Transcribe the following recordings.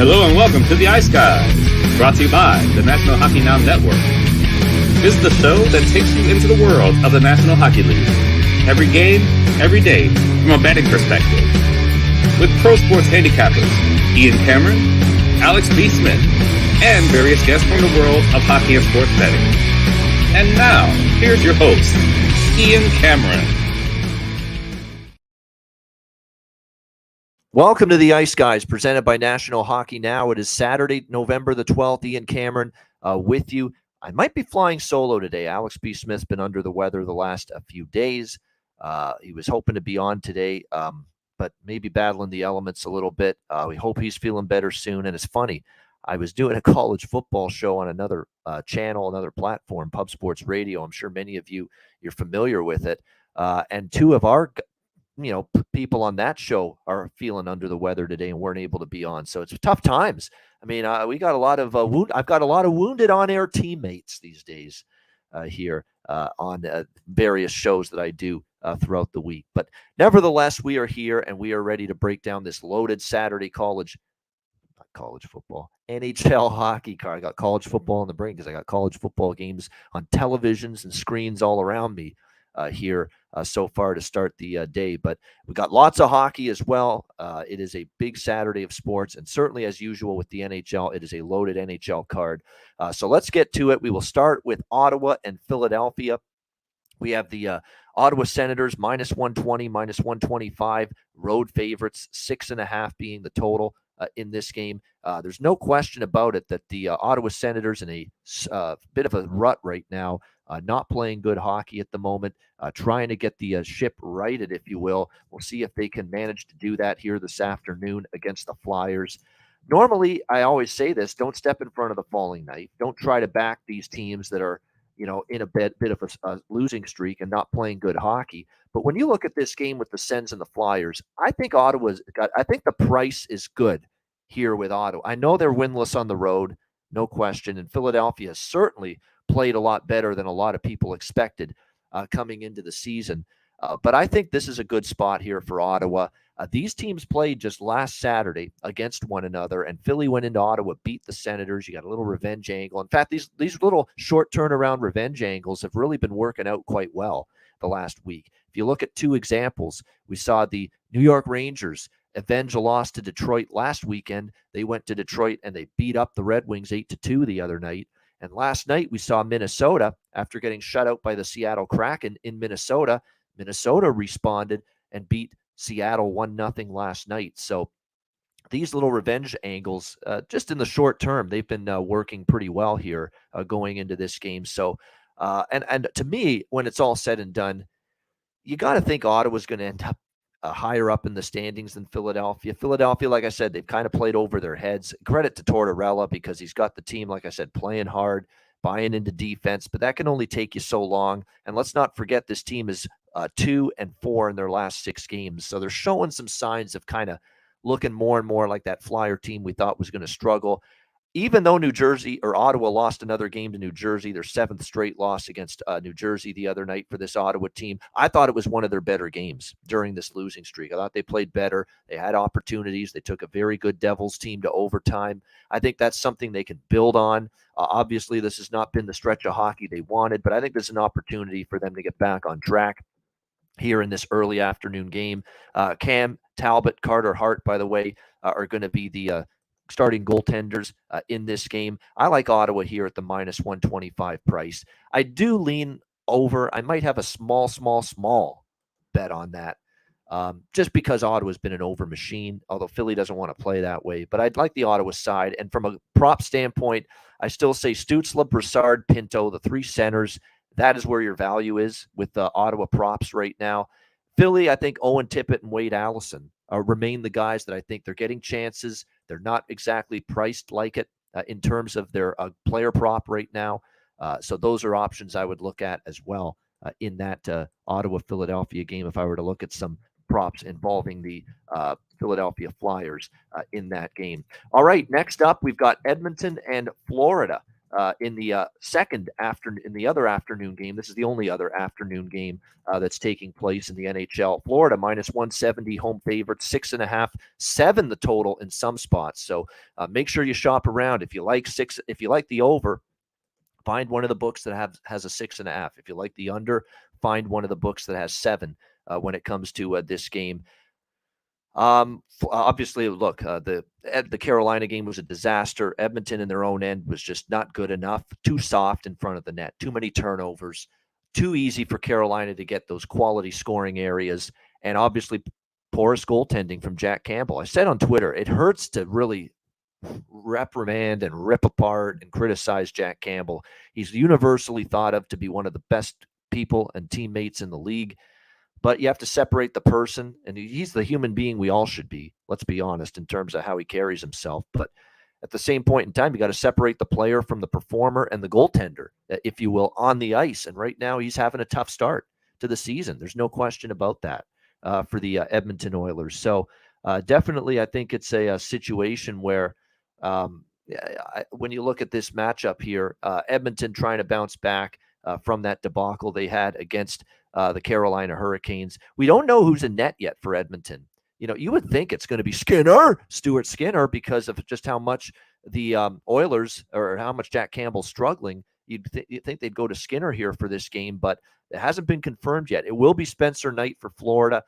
Hello and welcome to the Ice Guys, brought to you by the National Hockey Now Network. This is the show that takes you into the world of the National Hockey League. Every game, every day, from a betting perspective. With pro sports handicappers, Ian Cameron, Alex B. Smith, and various guests from the world of hockey and sports betting. And now, here's your host, Ian Cameron. Welcome to the Ice Guys, presented by National Hockey Now. It is Saturday, November the 12th. Ian Cameron with you. I might be flying solo today. Alex B. Smith's been under the weather the last few days. He was hoping to be on today, but maybe battling the elements a little bit. We hope he's feeling better soon. And it's funny, I was doing a college football show on another channel, another platform, Pub Sports Radio. I'm sure many of you're familiar with it. And two of our people on that show are feeling under the weather today and weren't able to be on. So it's tough times. I mean, we got a lot of I've got a lot of wounded on-air teammates these days here on various shows that I do throughout the week. But nevertheless, we are here and we are ready to break down this loaded Saturday college football, NHL hockey card. I got college football on the brain because I got college football games on televisions and screens all around me here so far to start the day. But we got lots of hockey as well. It is a big Saturday of sports, and certainly as usual with the NHL, it is a loaded NHL card. So let's get to it. We will start with Ottawa and Philadelphia. We have the Ottawa Senators minus 120, minus 125, road favorites, 6.5 being the total in this game. There's no question about it that the Ottawa Senators in a bit of a rut right now, not playing good hockey at the moment, trying to get the ship righted, if you will. We'll see if they can manage to do that here this afternoon against the Flyers. Normally, I always say this, don't step in front of the falling knife. Don't try to back these teams that are, in a bit of a losing streak and not playing good hockey. But when you look at this game with the Sens and the Flyers, I think I think the price is good here with Ottawa. I know they're winless on the road, no question, and Philadelphia has certainly played a lot better than a lot of people expected coming into the season. But I think this is a good spot here for Ottawa. These teams played just last Saturday against one another, and Philly went into Ottawa, beat the Senators. You got a little revenge angle. In fact, these little short turnaround revenge angles have really been working out quite well the last week. If you look at two examples, we saw the New York Rangers avenge a loss to Detroit last weekend. They went to Detroit and they beat up the Red Wings 8-2 the other night. And last night we saw Minnesota, after getting shut out by the Seattle Kraken in Minnesota, Minnesota responded and beat Seattle 1-0 last night. So these little revenge angles, just in the short term, they've been working pretty well here going into this game. So, and to me, when it's all said and done, you got to think Ottawa's going to end up higher up in the standings than Philadelphia. Philadelphia, like I said, they've kind of played over their heads. Credit to Tortorella because he's got the team, like I said, playing hard, buying into defense, but that can only take you so long. And let's not forget this team is 2-4 in their last 6 games. So they're showing some signs of kind of looking more and more like that Flyer team we thought was going to struggle. Even though New Jersey or Ottawa lost another game to New Jersey, their 7th straight loss against New Jersey the other night for this Ottawa team, I thought it was one of their better games during this losing streak. I thought they played better. They had opportunities. They took a very good Devils team to overtime. I think that's something they can build on. Obviously, this has not been the stretch of hockey they wanted, but I think there's an opportunity for them to get back on track here in this early afternoon game. Cam Talbot, Carter Hart, by the way, are going to be the starting goaltenders in this game. I like Ottawa here at the minus 125 price. I do lean over. I might have a small bet on that just because Ottawa's been an over machine, although Philly doesn't want to play that way. But I'd like the Ottawa side. And from a prop standpoint, I still say Stützle, Brassard, Pinto, the 3 centers. That is where your value is with the Ottawa props right now. Philly, I think Owen Tippett and Wade Allison remain the guys that I think they're getting chances. They're not exactly priced like it in terms of their player prop right now. So those are options I would look at as well in that Ottawa-Philadelphia game if I were to look at some props involving the Philadelphia Flyers in that game. All right, next up, we've got Edmonton and Florida. in the other afternoon game. This is the only other afternoon game that's taking place in the NHL. Florida minus 170 home favorite, 6.5, 7 the total in some spots. So make sure you shop around. If you like the over, find one of the books that has a 6.5. If you like the under, find one of the books that has 7 when it comes to this game. Obviously, look, the Carolina game was a disaster. Edmonton in their own end was just not good enough. Too soft in front of the net. Too many turnovers. Too easy for Carolina to get those quality scoring areas. And obviously, porous goaltending from Jack Campbell. I said on Twitter, it hurts to really reprimand and rip apart and criticize Jack Campbell. He's universally thought of to be one of the best people and teammates in the league. But you have to separate the person, and he's the human being we all should be, let's be honest, in terms of how he carries himself. But at the same point in time, you got to separate the player from the performer and the goaltender, if you will, on the ice. And right now he's having a tough start to the season. There's no question about that for the Edmonton Oilers. So definitely I think it's a situation where when you look at this matchup here, Edmonton trying to bounce back from that debacle they had against the Carolina Hurricanes. We don't know who's in net yet for Edmonton. You would think it's going to be Stuart Skinner, because of just how much the Oilers, or how much Jack Campbell's struggling. You'd think they'd go to Skinner here for this game, but it hasn't been confirmed yet. It will be Spencer Knight for Florida.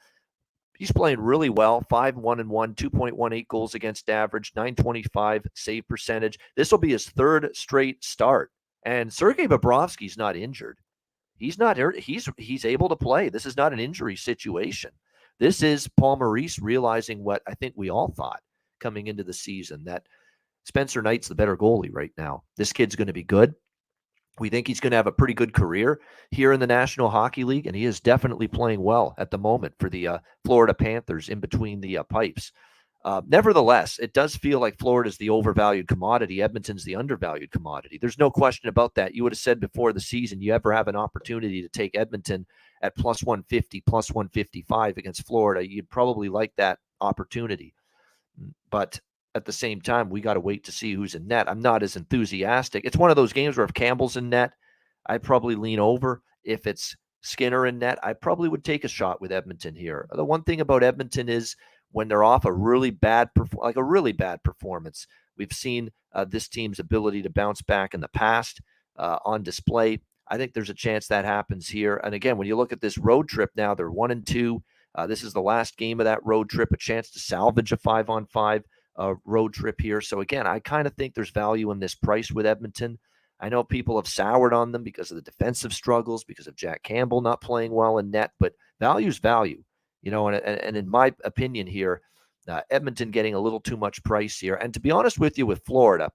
He's playing really well, 5-1-1, 2.18 goals against average, .925 save percentage. This will be his third straight start. And Sergei Bobrovsky's not injured. He's not hurt. He's able to play. This is not an injury situation. This is Paul Maurice realizing what I think we all thought coming into the season, that Spencer Knight's the better goalie right now. This kid's going to be good. We think he's going to have a pretty good career here in the National Hockey League, and he is definitely playing well at the moment for the Florida Panthers in between the pipes. Nevertheless, it does feel like Florida's the overvalued commodity. Edmonton's the undervalued commodity. There's no question about that. You would have said before the season, you ever have an opportunity to take Edmonton at plus 150, plus 155 against Florida, you'd probably like that opportunity. But at the same time, we got to wait to see who's in net. I'm not as enthusiastic. It's one of those games where if Campbell's in net, I'd probably lean over. If it's Skinner in net, I probably would take a shot with Edmonton here. The one thing about Edmonton is when they're off a really bad performance, we've seen this team's ability to bounce back in the past on display. I think there's a chance that happens here. And again, when you look at this road trip now, they're 1-2. This is the last game of that road trip, a chance to salvage a 5-on-5 road trip here. So again, I kind of think there's value in this price with Edmonton. I know people have soured on them because of the defensive struggles, because of Jack Campbell not playing well in net, but value's value. And in my opinion here, Edmonton getting a little too much price here. And to be honest with you, with Florida,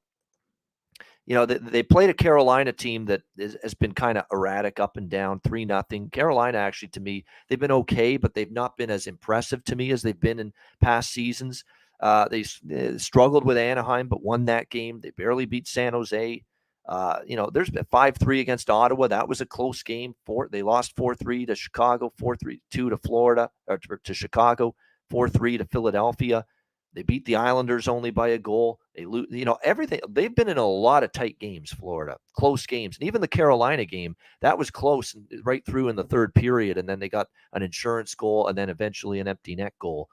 they played a Carolina team that has been kind of erratic, up and down, 3-0. Carolina, actually, to me, they've been okay, but they've not been as impressive to me as they've been in past seasons. They struggled with Anaheim, but won that game. They barely beat San Jose. There's been 5-3 against Ottawa. That was a close game. They lost 4-3 to Chicago, 4-3-2 to Florida, or to Chicago, 4-3 to Philadelphia. They beat the Islanders only by a goal. They lose, everything. They've been in a lot of tight games, Florida, close games. And even the Carolina game, that was close right through in the third period. And then they got an insurance goal and then eventually an empty net goal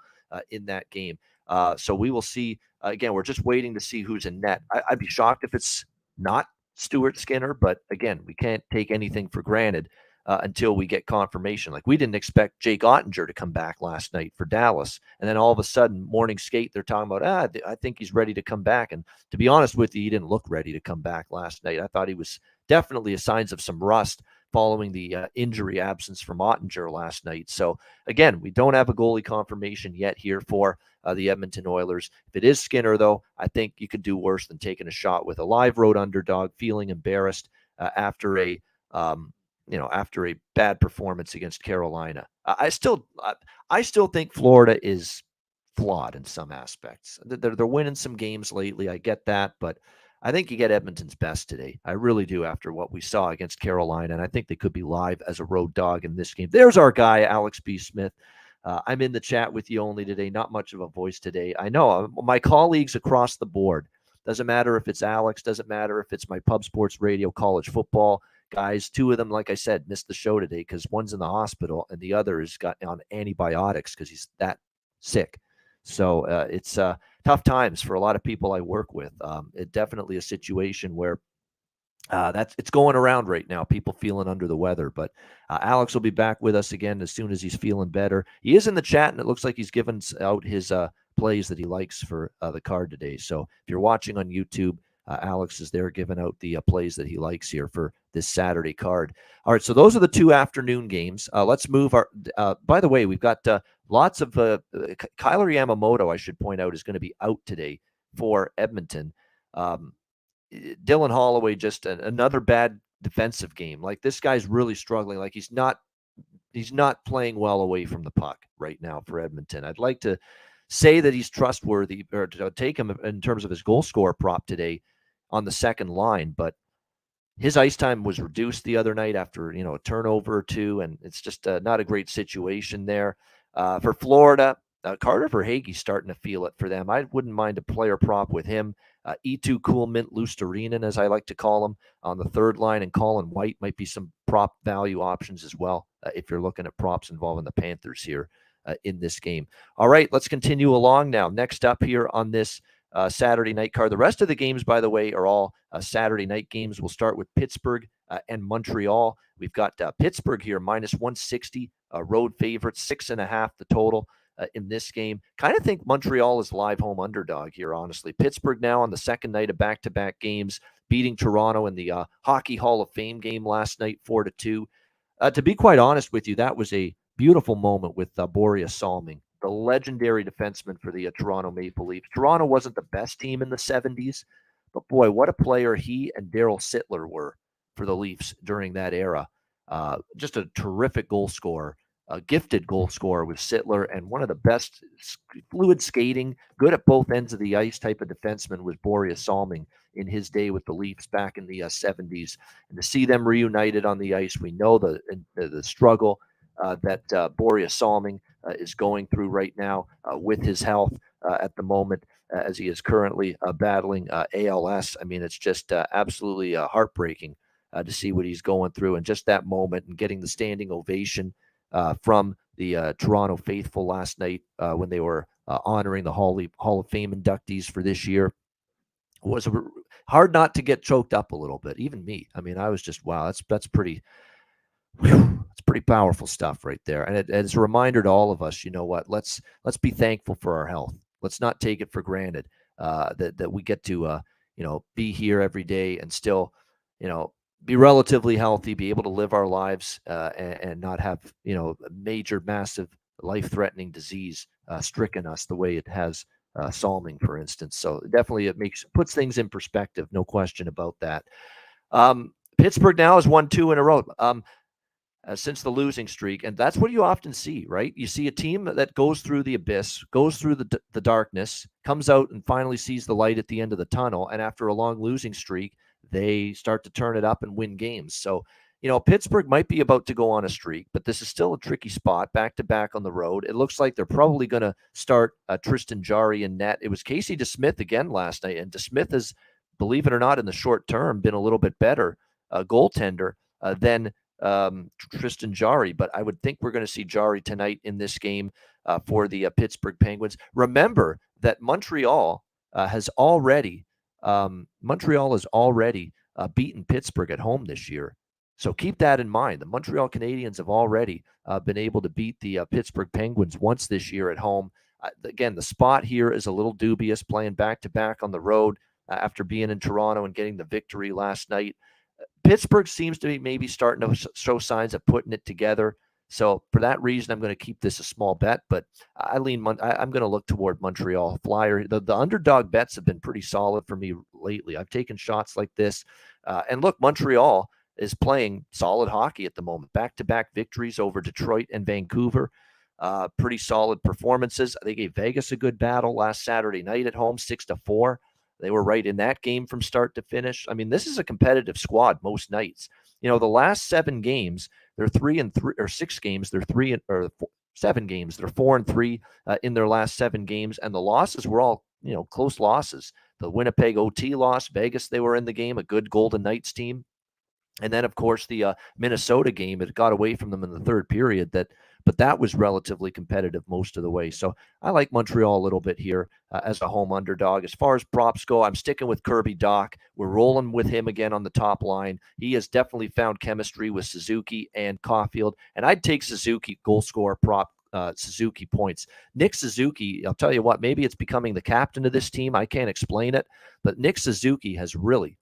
in that game. So we will see. Again, we're just waiting to see who's in net. I'd be shocked if it's not Stuart Skinner, but again, we can't take anything for granted until we get confirmation. Like, we didn't expect Jake Ottinger to come back last night for Dallas, and then all of a sudden, morning skate, they're talking about, I think he's ready to come back. And to be honest with you, he didn't look ready to come back last night. I thought he was definitely signs of some rust following the injury absence from Ottinger last night. So again, we don't have a goalie confirmation yet here for the Edmonton Oilers. If it is Skinner, though, I think you could do worse than taking a shot with a live road underdog, feeling embarrassed after a bad performance against Carolina. I still think Florida is flawed in some aspects. They're winning some games lately. I get that, but I think you get Edmonton's best today. I really do, after what we saw against Carolina, and I think they could be live as a road dog in this game. There's our guy, Alex B. Smith. I'm in the chat with you only today. Not much of a voice today. I know my colleagues across the board, Doesn't matter if it's Alex, doesn't matter if it's my Pub Sports Radio college football guys. Two of them, like I said, missed the show today because one's in the hospital and the other is got on antibiotics because he's that sick. So it's tough times for a lot of people I work with. It definitely a situation where it's going around right now. People feeling under the weather, but Alex will be back with us again as soon as he's feeling better. He is in the chat, and it looks like he's given out his plays that he likes for the card today. So if you're watching on YouTube, Alex is there giving out the plays that he likes here for this Saturday card. All right, so those are the two afternoon games. Let's move our. By the way, we've got lots of Kyler Yamamoto. I should point out is going to be out today for Edmonton. Dylan Holloway, just another bad defensive game. Like, this guy's really struggling. Like, he's not playing well away from the puck right now for Edmonton. I'd like to say that he's trustworthy, or to take him in terms of his goal scorer prop today on the second line, but his ice time was reduced the other night after a turnover or two, and it's just not a great situation there for Florida. Carter Verhaeghe's starting to feel it for them. I wouldn't mind a player prop with him. E2 Coolmint Lusterinen, as I like to call him, on the third line, and Colin White might be some prop value options as well if you're looking at props involving the Panthers here in this game. All right, let's continue along now. Next up here on this Saturday night card. The rest of the games, by the way, are all Saturday night games. We'll start with Pittsburgh and Montreal. We've got Pittsburgh here, minus 160, road favorites, 6.5 the total. In this game, kind of think Montreal is live home underdog here, honestly. Pittsburgh now on the second night of back-to-back games, beating Toronto in the Hockey Hall of Fame game last night, 4-2. To be quite honest with you, that was a beautiful moment with Boreas Salming, the legendary defenseman for the Toronto Maple Leafs. Toronto wasn't the best team in the 70s, but boy, what a player he and Darryl Sittler were for the Leafs during that era. Just a terrific goal scorer. A gifted goal scorer with Sittler, and one of the best fluid skating, good at both ends of the ice type of defenseman was Boreas Salming in his day with the Leafs back in the 70s. And to see them reunited on the ice, we know the struggle that Boreas Salming is going through right now with his health at the moment, as he is currently battling ALS. I mean, it's just absolutely heartbreaking to see what he's going through, and just that moment and getting the standing ovation from the Toronto faithful last night when they were honoring the Hall of Fame inductees for this year. It was hard not to get choked up a little bit, even me. I mean, I was just, wow, that's pretty powerful stuff right there. And it's a reminder to all of us, you know what, let's be thankful for our health. Let's not take it for granted that we get to be here every day and still be relatively healthy, be able to live our lives and not have, major, massive, life-threatening disease stricken us the way it has Salming, for instance. So definitely it puts things in perspective, no question about that. Pittsburgh now has won 2 in a row since the losing streak, and that's what you often see, right? You see a team that goes through the abyss, goes through the darkness, comes out and finally sees the light at the end of the tunnel, and after a long losing streak, they start to turn it up and win games. So, Pittsburgh might be about to go on a streak, but this is still a tricky spot, back-to-back on the road. It looks like they're probably going to start Tristan Jarry in net. It was Casey DeSmith again last night, and DeSmith has, believe it or not, in the short term, been a little bit better goaltender than Tristan Jarry. But I would think we're going to see Jarry tonight in this game for the Pittsburgh Penguins. Remember that Montreal has already beaten Pittsburgh at home this year. So keep that in mind. The Montreal Canadiens have already been able to beat the Pittsburgh Penguins once this year at home. Again, the spot here is a little dubious, playing back-to-back on the road after being in Toronto and getting the victory last night. Pittsburgh seems to be maybe starting to show signs of putting it together. So for that reason, I'm going to keep this a small bet, but I'm going to look toward Montreal Flyer. The underdog bets have been pretty solid for me lately. I've taken shots like this. And look, Montreal is playing solid hockey at the moment. Back-to-back victories over Detroit and Vancouver. Pretty solid performances. They gave Vegas a good battle last Saturday night at home, 6-4. They were right in that game from start to finish. I mean, this is a competitive squad most nights. The last 7 games, they're 3-3, or 6 games, they're 7 games. They're 4-3 in their last 7 games, and the losses were all, close losses. the Winnipeg OT loss. Vegas, they were in the game, a good Golden Knights team. And then, of course, the Minnesota game, it got away from them in the third period. But that was relatively competitive most of the way. So I like Montreal a little bit here as a home underdog. As far as props go, I'm sticking with Kirby Dach. We're rolling with him again on the top line. He has definitely found chemistry with Suzuki and Caulfield. And I'd take Suzuki goal scorer prop. Suzuki points. Nick Suzuki, I'll tell you what, maybe it's becoming the captain of this team. I can't explain it. But Nick Suzuki has really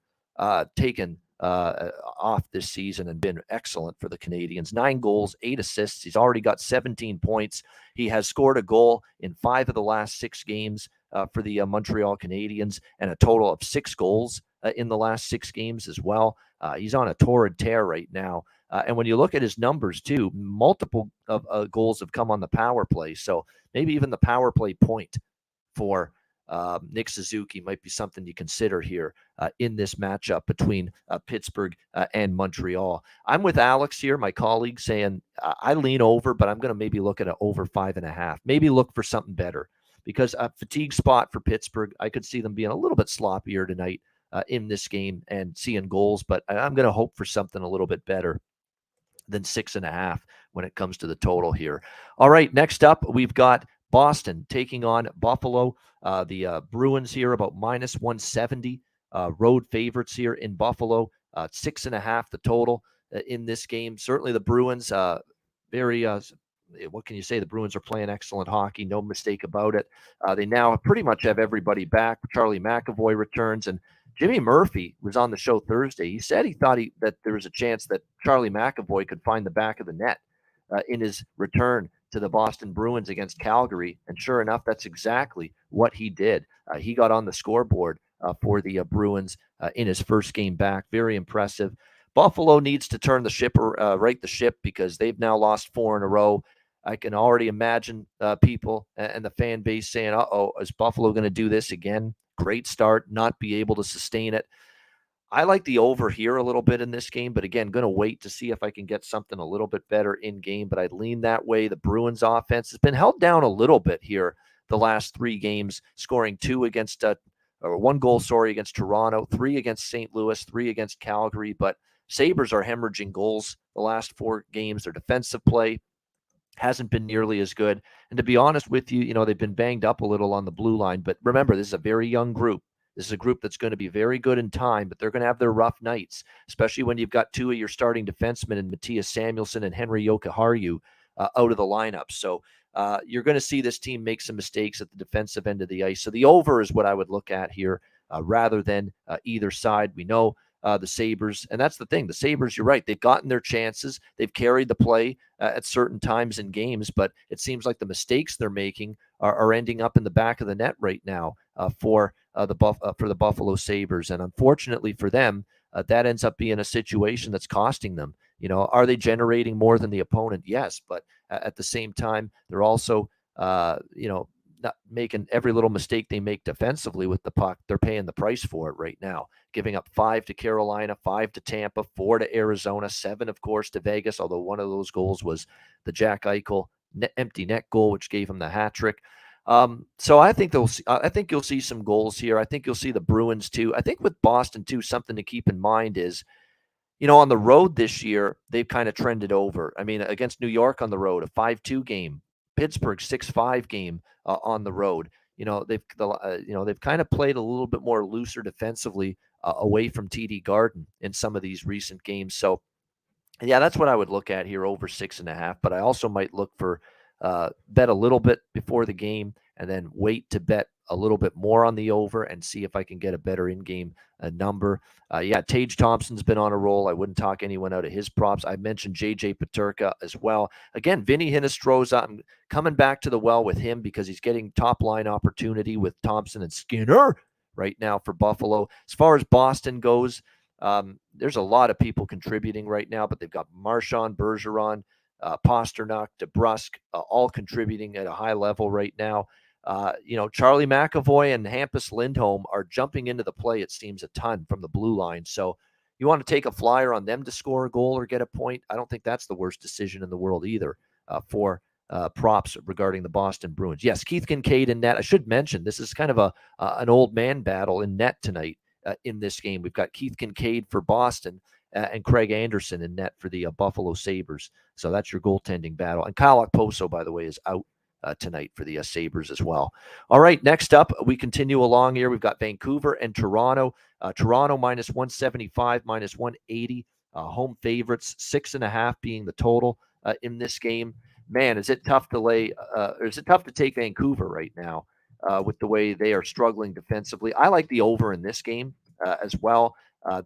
taken off this season and been excellent for the Canadians. 9 goals, 8 assists. He's already got 17 points. He has scored a goal in 5 of the last 6 games for the Montreal Canadiens, and a total of 6 goals in the last 6 games as well. He's on a torrid tear right now. And when you look at his numbers too, multiple of goals have come on the power play. So maybe even the power play point for Nick Suzuki might be something you consider here in this matchup between Pittsburgh and Montreal. I'm with Alex here, my colleague, saying I lean over, but I'm going to maybe look at an over 5.5. Maybe look for something better, because a fatigue spot for Pittsburgh, I could see them being a little bit sloppier tonight in this game and seeing goals, but I'm going to hope for something a little bit better than 6.5 when it comes to the total here. All right, next up, we've got Boston taking on Buffalo. The Bruins here about minus 170. Road favorites here in Buffalo. 6.5 the total in this game. Certainly the Bruins, what can you say? The Bruins are playing excellent hockey. No mistake about it. They now pretty much have everybody back. Charlie McAvoy returns, and Jimmy Murphy was on the show Thursday. He said he thought that there was a chance that Charlie McAvoy could find the back of the net in his return to the Boston Bruins against Calgary. And sure enough, that's exactly what he did. He got on the scoreboard for the Bruins in his first game back. Very impressive. Buffalo needs to turn the ship, right the ship, because they've now lost 4 in a row. I can already imagine people and the fan base saying, uh-oh, is Buffalo going to do this again? Great start, not be able to sustain it. I like the over here a little bit in this game, but again, going to wait to see if I can get something a little bit better in game, but I'd lean that way. The Bruins offense has been held down a little bit here the last 3 games, scoring 1 goal, against Toronto, 3 against St. Louis, 3 against Calgary, but Sabres are hemorrhaging goals the last 4 games. Their defensive play hasn't been nearly as good. And to be honest with you, they've been banged up a little on the blue line, but remember, this is a very young group. This is a group that's going to be very good in time, but they're going to have their rough nights, especially when you've got 2 of your starting defensemen in Matthias Samuelsson and Henry Jokiharju out of the lineup. So you're going to see this team make some mistakes at the defensive end of the ice. So the over is what I would look at here rather than either side. We know the Sabres, and that's the thing. The Sabres, you're right, they've gotten their chances. They've carried the play at certain times in games, but it seems like the mistakes they're making are ending up in the back of the net right now for the Buffalo Sabres. And unfortunately for them, that ends up being a situation that's costing them. Are they generating more than the opponent? Yes, but at the same time, they're also, not making every little mistake they make defensively with the puck. They're paying the price for it right now, giving up 5 to Carolina, 5 to Tampa, 4 to Arizona, 7, of course, to Vegas, although one of those goals was the Jack Eichel empty net goal, which gave him the hat trick. So I think you'll see some goals here. I think you'll see the Bruins too. I think with Boston too, something to keep in mind is, on the road this year, they've kind of trended over. I mean, against New York on the road, a 5-2 game, Pittsburgh 6-5 game on the road. They've kind of played a little bit more looser defensively away from TD Garden in some of these recent games. So yeah, that's what I would look at here, over 6.5. But I also might look for bet a little bit before the game and then wait to bet a little bit more on the over and see if I can get a better in-game number. Tage Thompson's been on a roll. I wouldn't talk anyone out of his props. I mentioned JJ Peterka as well. Again, Vinny Hinostroza, I'm coming back to the well with him because he's getting top-line opportunity with Thompson and Skinner right now for Buffalo. As far as Boston goes, there's a lot of people contributing right now, but they've got Marchand, Bergeron, Pasternak, DeBrusk, all contributing at a high level right now. Charlie McAvoy and Hampus Lindholm are jumping into the play, it seems, a ton from the blue line. So you want to take a flyer on them to score a goal or get a point? I don't think that's the worst decision in the world either for props regarding the Boston Bruins. Yes, Keith Kincaid in net. I should mention this is kind of an old man battle in net tonight in this game. We've got Keith Kincaid for Boston and Craig Anderson in net for the Buffalo Sabres. So that's your goaltending battle. And Kyle Okposo, by the way, is out tonight for the Sabres as well. All right, next up, we continue along here. We've got Vancouver and Toronto. Toronto minus 175, minus 180. Home favorites, 6.5 being the total in this game. Man, is it tough to or is it tough to take Vancouver right now with the way they are struggling defensively? I like the over in this game as well.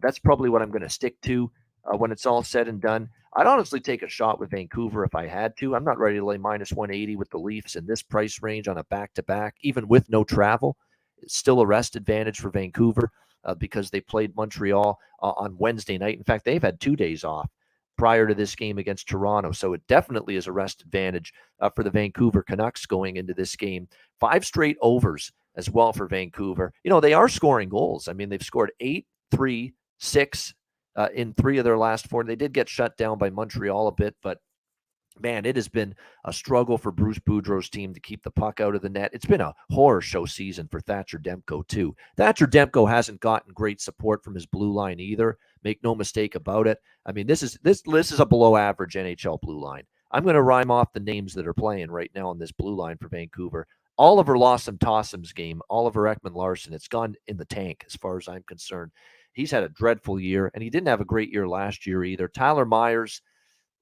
That's probably what I'm going to stick to when it's all said and done. I'd honestly take a shot with Vancouver if I had to. I'm not ready to lay minus 180 with the Leafs in this price range on a back-to-back, even with no travel. It's still a rest advantage for Vancouver because they played Montreal on Wednesday night. In fact, they've had 2 days off prior to this game against Toronto. So it definitely is a rest advantage for the Vancouver Canucks going into this game. 5 straight overs as well for Vancouver. You know, they are scoring goals. I mean, they've scored 8, 3, 6 in 3 of their last 4. They did get shut down by Montreal a bit, but man, it has been a struggle for Bruce Boudreau's team to keep the puck out of the net. It's been a horror show season for Thatcher Demko, too. Thatcher Demko hasn't gotten great support from his blue line either. Make no mistake about it. I mean, this is a below average NHL blue line. I'm going to rhyme off the names that are playing right now on this blue line for Vancouver. Oliver Lawson-Tossum's game, Oliver Ekman-Larsson, it's gone in the tank as far as I'm concerned. He's had a dreadful year, and he didn't have a great year last year either. Tyler Myers,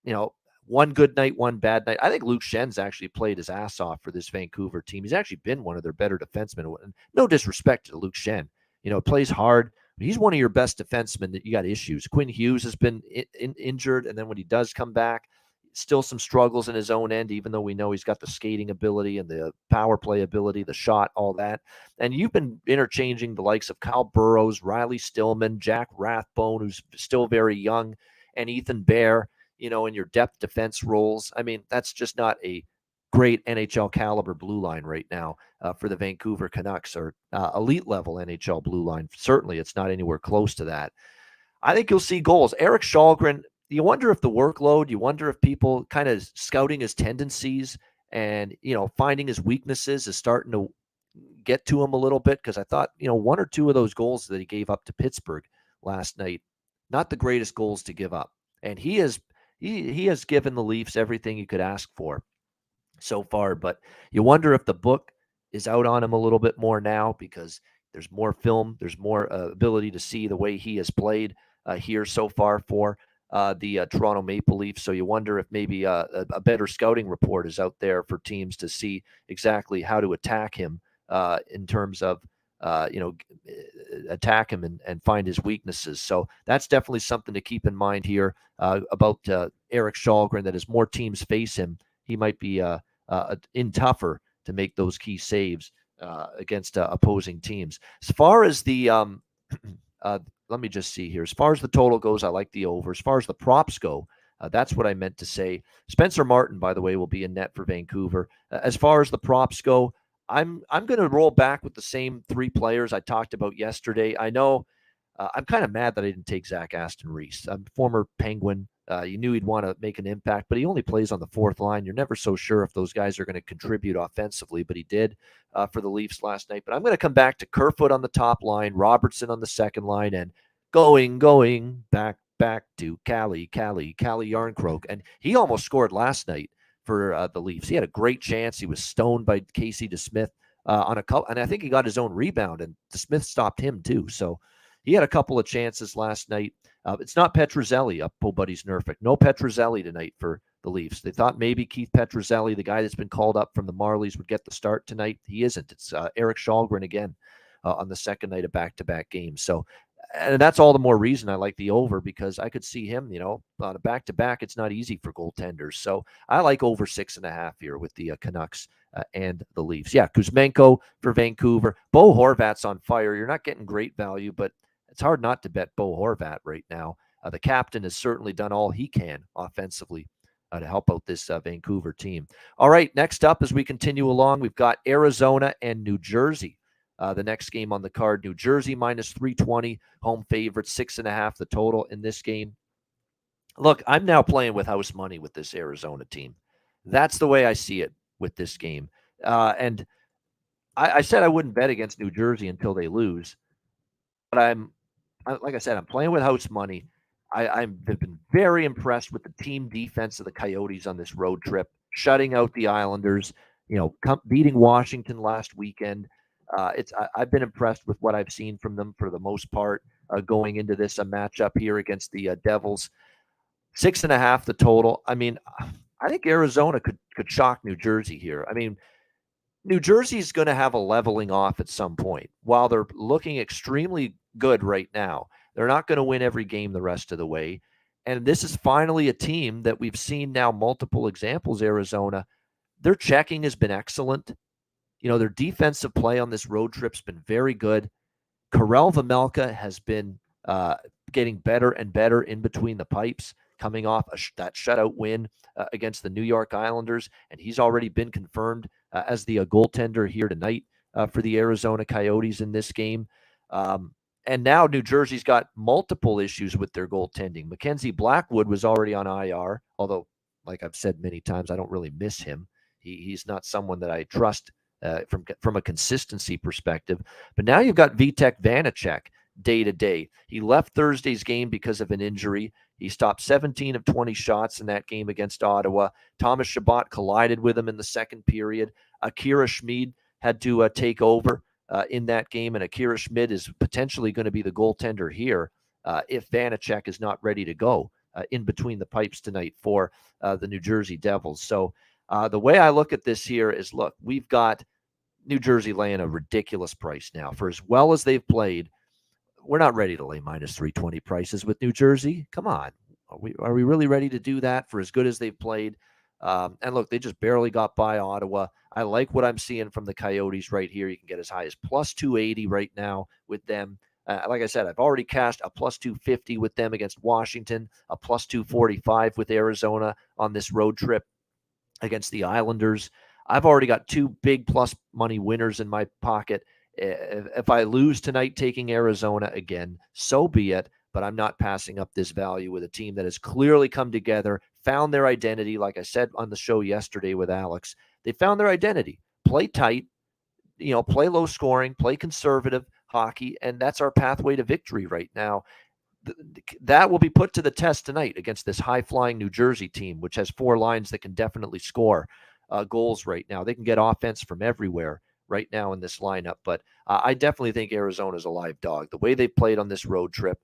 you know, one good night, one bad night. I think Luke Schen's actually played his ass off for this Vancouver team. He's actually been one of their better defensemen. No disrespect to Luke Schenn. You know, plays hard. He's one of your best defensemen that you got issues. Quinn Hughes has been injured, and then when he does come back, still some struggles in his own end, even though we know he's got the skating ability and the power play ability, the shot, all that. And you've been interchanging the likes of Kyle Burrows, Riley Stillman, Jack Rathbone, who's still very young, and Ethan Bear, you know, in your depth defense roles. I mean, that's just not a great NHL caliber blue line right now for the Vancouver Canucks, or elite level NHL blue line. Certainly, it's not anywhere close to that. I think you'll see goals. Erik Källgren, you wonder if the workload, you wonder if people kind of scouting his tendencies and, you know, finding his weaknesses is starting to get to him a little bit, because I thought, you know, 1 or 2 of those goals that he gave up to Pittsburgh last night, not the greatest goals to give up. And he has given the Leafs everything you could ask for so far, but you wonder if the book is out on him a little bit more now, because there's more film, there's more ability to see the way he has played here so far for the Toronto Maple Leafs. So you wonder if maybe a better scouting report is out there for teams to see exactly how to attack him in terms of, attack him and find his weaknesses. So that's definitely something to keep in mind here about Erik Källgren, that as more teams face him, he might be in tougher to make those key saves against opposing teams. As far as the let me just see here. As far as the total goes, I like the over. As far as the props go, that's what I meant to say. Spencer Martin, by the way, will be in net for Vancouver. As far as the props go, I'm going to roll back with the same 3 players I talked about yesterday. I know I'm kind of mad that I didn't take Zach Aston Reese. I'm a former Penguin. You knew he'd want to make an impact, but he only plays on the 4th line. You're never so sure if those guys are going to contribute offensively, but he did for the Leafs last night. But I'm going to come back to Kerfoot on the top line, Robertson on the 2nd line, and going back to Calle Yarncroke. And he almost scored last night for the Leafs. He had a great chance. He was stoned by Casey DeSmith on a couple, and I think he got his own rebound, and DeSmith stopped him too. So he had a couple of chances last night. It's not Petruzzelli up Bo Buddy's Nerfic. No Petruzzelli tonight for the Leafs. They thought maybe Keith Petruzzelli, the guy that's been called up from the Marlies, would get the start tonight. He isn't. It's Erik Källgren again on the 2nd night of back-to-back games. So, and that's all the more reason I like the over, because I could see him, you know, on a back-to-back. It's not easy for goaltenders. So I like over 6.5 here with the Canucks and the Leafs. Yeah, Kuzmenko for Vancouver. Bo Horvat's on fire. You're not getting great value, but it's hard not to bet Bo Horvat right now. The captain has certainly done all he can offensively to help out this Vancouver team. All right, next up as we continue along, we've got Arizona and New Jersey. The next game on the card, New Jersey minus 320, home favorite, 6.5 the total in this game. Look, I'm now playing with house money with this Arizona team. That's the way I see it with this game. And I said I wouldn't bet against New Jersey until they lose, but like I said, I'm playing with house money. I've been very impressed with the team defense of the Coyotes on this road trip, shutting out the Islanders. Beating Washington last weekend. I've been impressed with what I've seen from them for the most part going into this matchup here against the Devils. 6.5 the total. I mean, I think Arizona could shock New Jersey here. I mean, New Jersey's going to have a leveling off at some point. While they're looking extremely good right now, they're not going to win every game the rest of the way. And this is finally a team that we've seen now multiple examples, Arizona. Their checking has been excellent. Their defensive play on this road trip's been very good. Karel Vejmelka has been getting better and better in between the pipes, coming off that shutout win against the New York Islanders, and he's already been confirmed as the goaltender here tonight for the Arizona Coyotes in this game. And now New Jersey's got multiple issues with their goaltending. Mackenzie Blackwood was already on IR, although, like I've said many times, I don't really miss him. He's not someone that I trust from a consistency perspective. But now you've got Vitek Vanacek day to day. He left Thursday's game because of an injury. He stopped 17 of 20 shots in that game against Ottawa. Thomas Chabot collided with him in the second period. Akira Schmid had to take over in that game, and Akira Schmid is potentially going to be the goaltender here if Vanacek is not ready to go in between the pipes tonight for the New Jersey Devils. So the way I look at this here is, look, we've got New Jersey laying a ridiculous price now. For as well as they've played, we're not ready to lay minus 320 prices with New Jersey. Come on. Are we really ready to do that for as good as they've played? And look, they just barely got by Ottawa. I like what I'm seeing from the Coyotes right here. You can get as high as plus 280 right now with them. Like I said, I've already cashed a plus 250 with them against Washington, a plus 245 with Arizona on this road trip against the Islanders. I've already got two big plus money winners in my pocket. If I lose tonight taking Arizona again, so be it. But I'm not passing up this value with a team that has clearly come together, found their identity. Like I said on the show yesterday with Alex, they found their identity. Play tight, play low scoring, play conservative hockey, and that's our pathway to victory right now. That will be put to the test tonight against this high-flying New Jersey team, which has four lines that can definitely score goals right now. They can get offense from everywhere right now in this lineup. But I definitely think Arizona's a live dog. The way they played on this road trip,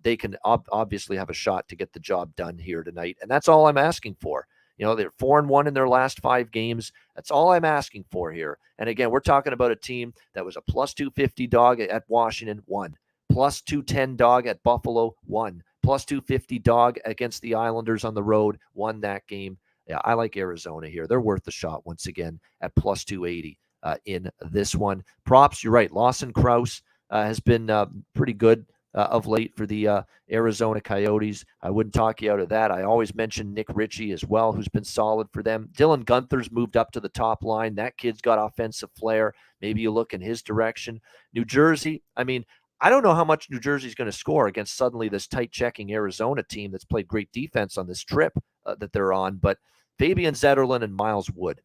they can obviously have a shot to get the job done here tonight. And that's all I'm asking for. They're 4-1 in their last 5 games. That's all I'm asking for here. And again, we're talking about a team that was a plus 250 dog at Washington, won. Plus 210 dog at Buffalo, won. Plus 250 dog against the Islanders on the road, won that game. Yeah, I like Arizona here. They're worth the shot once again at plus 280 in this one. Props, you're right. Lawson Krause has been pretty good of late for the Arizona Coyotes. I wouldn't talk you out of that. I always mention Nick Ritchie as well, who's been solid for them. Dylan Guenther's moved up to the top line. That kid's got offensive flair. Maybe you look in his direction. New Jersey, I mean, I don't know how much New Jersey's going to score against suddenly this tight-checking Arizona team that's played great defense on this trip that they're on, but Fabian Zetterlund and Miles Wood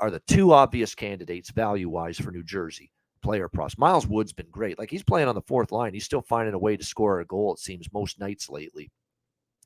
are the two obvious candidates value-wise for New Jersey player props. Miles Wood's been great. Like, he's playing on the fourth line. He's still finding a way to score a goal, it seems, most nights lately.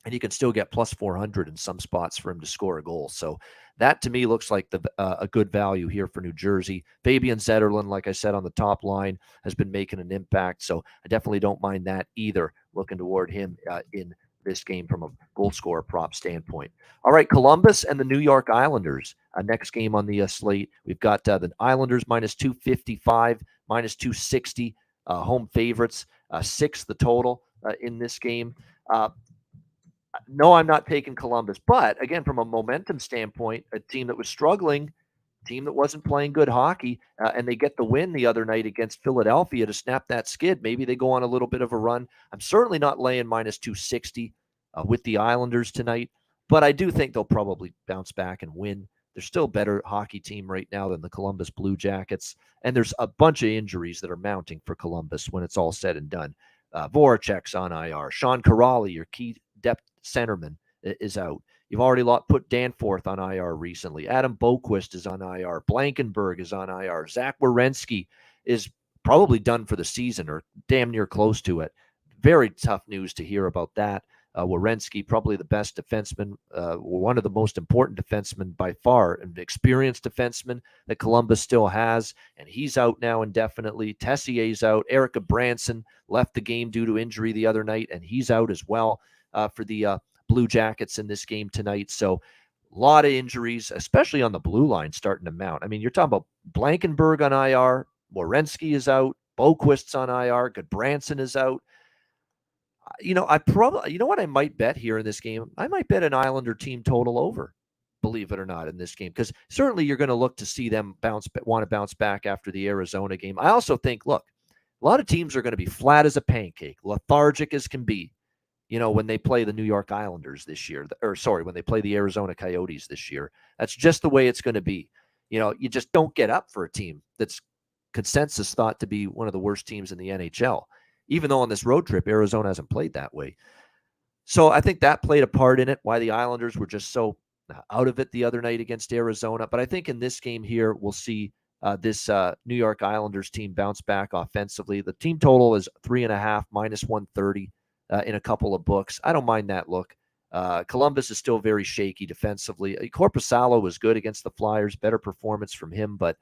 And you can still get plus 400 in some spots for him to score a goal. So that, to me, looks like a good value here for New Jersey. Fabian Zetterlund, like I said, on the top line, has been making an impact. So I definitely don't mind that either, looking toward him in this game from a goal scorer prop standpoint. All right, Columbus and the New York Islanders. Next game on the slate, we've got the Islanders minus 255, minus 260, home favorites, 6 the total in this game. No, I'm not taking Columbus. But again, from a momentum standpoint, a team that was struggling, team that wasn't playing good hockey, and they get the win the other night against Philadelphia to snap that skid. Maybe they go on a little bit of a run. I'm certainly not laying minus 260 with the Islanders tonight, but I do think they'll probably bounce back and win. They're still a better hockey team right now than the Columbus Blue Jackets, and there's a bunch of injuries that are mounting for Columbus when it's all said and done. Voracek's on IR. Sean Kuraly, your key depth centerman, is out. You've already put Danforth on IR recently. Adam Boquist is on IR. Blankenberg is on IR. Zach Werenski is probably done for the season or damn near close to it. Very tough news to hear about that. Werenski, probably the best defenseman, one of the most important defensemen by far, an experienced defenseman that Columbus still has, and he's out now indefinitely. Tessier's out. Erica Branson left the game due to injury the other night, and he's out as well for the Blue Jackets in this game tonight. So a lot of injuries, especially on the blue line, starting to mount. I mean, you're talking about Blankenberg on IR, Werenski is out, Boquist's on IR, Goodbranson is out. You know what I might bet here in this game? I might bet an Islander team total over, believe it or not, in this game, because certainly you're going to look to see them want to bounce back after the Arizona game. I also think, look, a lot of teams are going to be flat as a pancake, lethargic as can be, when they play the New York Islanders this year, when they play the Arizona Coyotes this year. That's just the way it's going to be. You just don't get up for a team that's consensus thought to be one of the worst teams in the NHL. Even though on this road trip, Arizona hasn't played that way. So I think that played a part in it, why the Islanders were just so out of it the other night against Arizona. But I think in this game here, we'll see this New York Islanders team bounce back offensively. The team total is 3.5, minus 130 in a couple of books. I don't mind that look. Columbus is still very shaky defensively. Korpisalo was good against the Flyers, better performance from him, but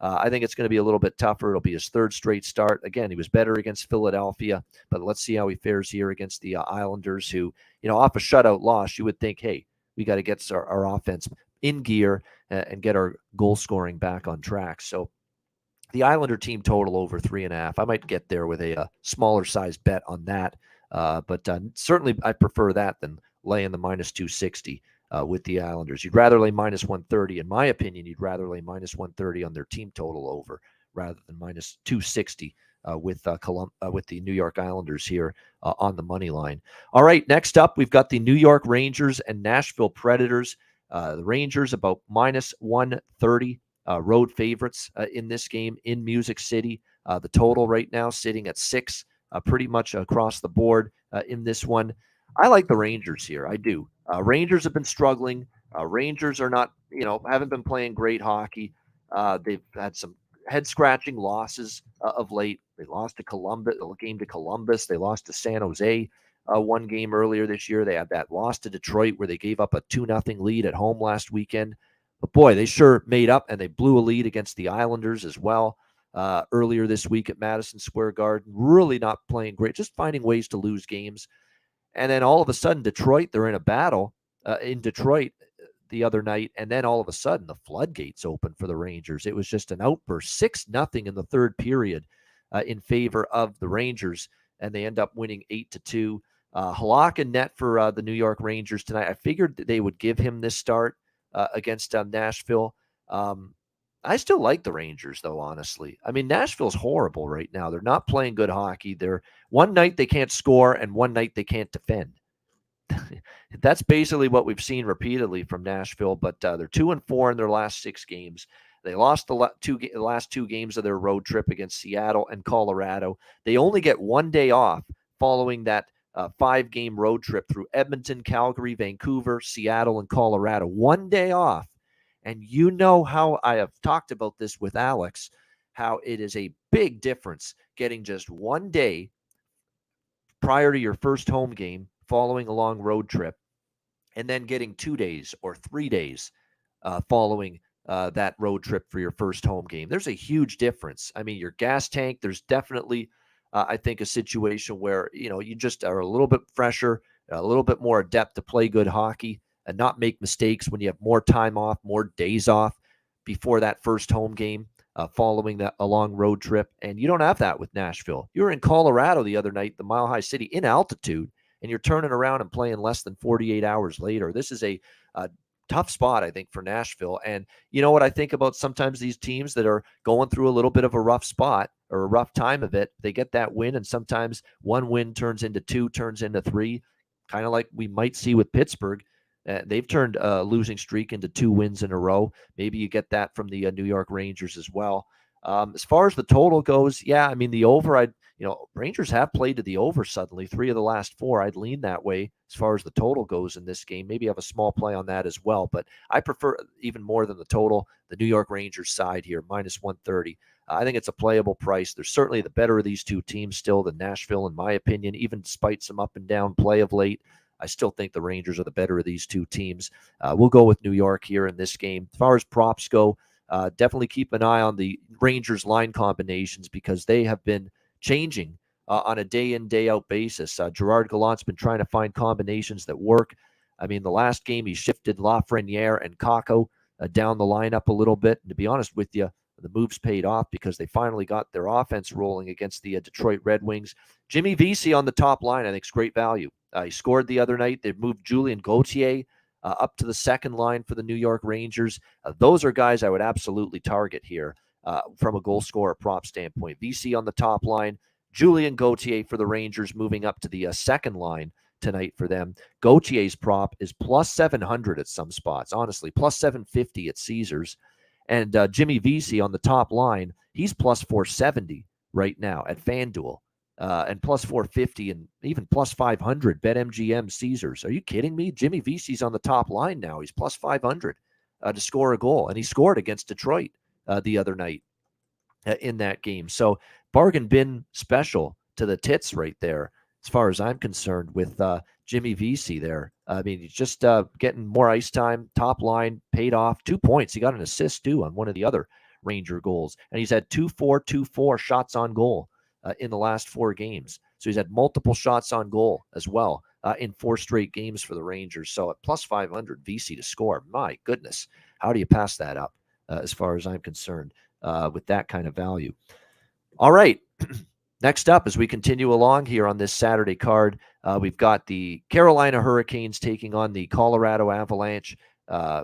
I think it's going to be a little bit tougher. It'll be his third straight start. Again, he was better against Philadelphia, but let's see how he fares here against the Islanders who, off a shutout loss, you would think, hey, we got to get our offense in gear and get our goal scoring back on track. So the Islander team total over 3.5. I might get there with a smaller size bet on that. But certainly I prefer that than laying the minus 260. With the Islanders. You'd rather lay minus 130. In my opinion, you'd rather lay minus 130 on their team total over rather than minus 260 with the New York Islanders here on the money line. All right, next up, we've got the New York Rangers and Nashville Predators. The Rangers about minus 130 road favorites in this game in Music City. The total right now sitting at 6, pretty much across the board in this one. I like the Rangers here. I do. Rangers have been struggling. Rangers are not, haven't been playing great hockey. They've had some head-scratching losses of late. They lost to Columbus, a game to Columbus. They lost to San Jose one game earlier this year. They had that loss to Detroit where they gave up a 2-0 lead at home last weekend. But boy, they sure made up, and they blew a lead against the Islanders as well earlier this week at Madison Square Garden. Really not playing great, just finding ways to lose games. And then all of a sudden, Detroit, they're in a battle in Detroit the other night. And then all of a sudden, the floodgates open for the Rangers. It was just an outburst, 6-0 in the third period in favor of the Rangers. And they end up winning 8-2. Halak and net for the New York Rangers tonight. I figured that they would give him this start against Nashville. I still like the Rangers, though, honestly. I mean, Nashville's horrible right now. They're not playing good hockey. They're one night they can't score, and one night they can't defend. That's basically what we've seen repeatedly from Nashville, but they're 2-4 in their last 6 games. They lost the last 2 games of their road trip against Seattle and Colorado. They only get one day off following that 5-game road trip through Edmonton, Calgary, Vancouver, Seattle, and Colorado. One day off. And you know how I have talked about this with Alex, how it is a big difference getting just one day prior to your first home game following a long road trip, and then getting 2 days or 3 days following that road trip for your first home game. There's a huge difference. I mean, your gas tank, there's definitely, I think, a situation where, you just are a little bit fresher, a little bit more adept to play good hockey and not make mistakes when you have more time off, more days off before that first home game following a long road trip. And you don't have that with Nashville. You were in Colorado the other night, the Mile High City, in altitude, and you're turning around and playing less than 48 hours later. This is a tough spot, I think, for Nashville. And you know what I think about sometimes these teams that are going through a little bit of a rough spot or a rough time of it, they get that win, and sometimes one win turns into 2, turns into 3, kind of like we might see with Pittsburgh. They've turned a losing streak into 2 wins in a row. Maybe you get that from the New York Rangers as well. As far as the total goes, yeah, I mean, the over, Rangers have played to the over suddenly. 3 of the last 4. I'd lean that way as far as the total goes in this game. Maybe have a small play on that as well. But I prefer, even more than the total, the New York Rangers side here, minus 130. I think it's a playable price. They're certainly the better of these two teams still than Nashville, in my opinion, even despite some up and down play of late. I still think the Rangers are the better of these two teams. We'll go with New York here in this game. As far as props go, definitely keep an eye on the Rangers line combinations because they have been changing on a day-in, day-out basis. Gerard Gallant's been trying to find combinations that work. I mean, the last game he shifted Lafreniere and Kakko down the lineup a little bit. And to be honest with you, the moves paid off because they finally got their offense rolling against the Detroit Red Wings. Jimmy Vesey on the top line, I think, is great value. He scored the other night. They've moved Julien Gauthier up to the second line for the New York Rangers. Those are guys I would absolutely target here from a goal scorer prop standpoint. Vesey on the top line, Julien Gauthier for the Rangers moving up to the second line tonight for them. Gauthier's prop is plus 700 at some spots, honestly, plus 750 at Caesars. And Jimmy Vesey on the top line, he's plus 470 right now at FanDuel. And plus 450 and even plus 500 BetMGM Caesars. Are you kidding me? Jimmy Vesey's on the top line now. He's plus 500 to score a goal. And he scored against Detroit the other night in that game. So bargain bin special to the tits right there, as far as I'm concerned, with Jimmy Vesey there. I mean, he's just getting more ice time. Top line paid off. 2 points. He got an assist, too, on one of the other Ranger goals. And he's had 2-4, 2-4 shots on goal in the last 4 games. So he's had multiple shots on goal as well in 4 straight games for the Rangers. So at plus 500, Vesey to score. My goodness, how do you pass that up as far as I'm concerned with that kind of value? All right. Next up, as we continue along here on this Saturday card, we've got the Carolina Hurricanes taking on the Colorado Avalanche.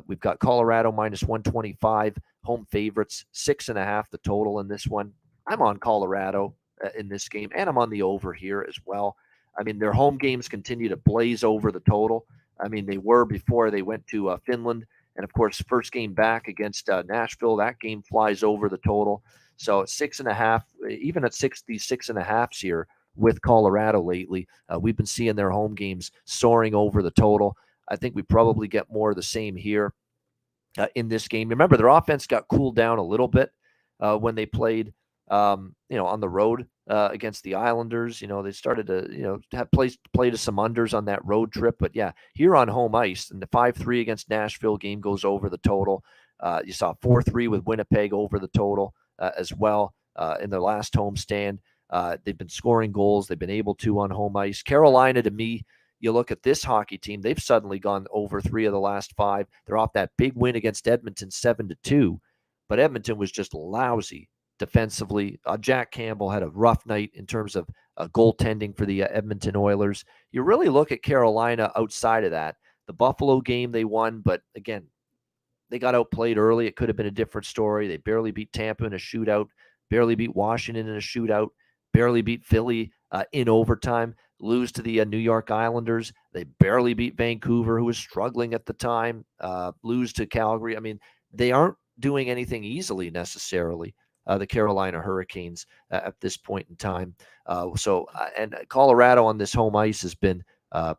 We've got Colorado minus 125, home favorites, 6.5 the total in this one. I'm on Colorado in this game, and I'm on the over here as well. I mean, their home games continue to blaze over the total. I mean, they were before they went to Finland. And, of course, first game back against Nashville, that game flies over the total. So 6.5, even at these 6.5s here with Colorado lately, we've been seeing their home games soaring over the total. I think we probably get more of the same here in this game. Remember, their offense got cooled down a little bit when they played on the road against the Islanders. They started to, have play to some unders on that road trip. But yeah, here on home ice, and the 5-3 against Nashville game goes over the total. You saw 4-3 with Winnipeg over the total as well in their last home stand. They've been scoring goals. They've been able to on home ice. Carolina, to me, you look at this hockey team, they've suddenly gone over 3 of the last 5. They're off that big win against Edmonton, 7-2. But Edmonton was just lousy defensively. Jack Campbell had a rough night in terms of goaltending for the Edmonton Oilers. You really look at Carolina outside of that. The Buffalo game they won, but again, they got outplayed early. It could have been a different story. They barely beat Tampa in a shootout, barely beat Washington in a shootout, barely beat Philly in overtime, lose to the New York Islanders. They barely beat Vancouver, who was struggling at the time, lose to Calgary. I mean, they aren't doing anything easily necessarily. The Carolina Hurricanes at this point in time. And Colorado on this home ice has been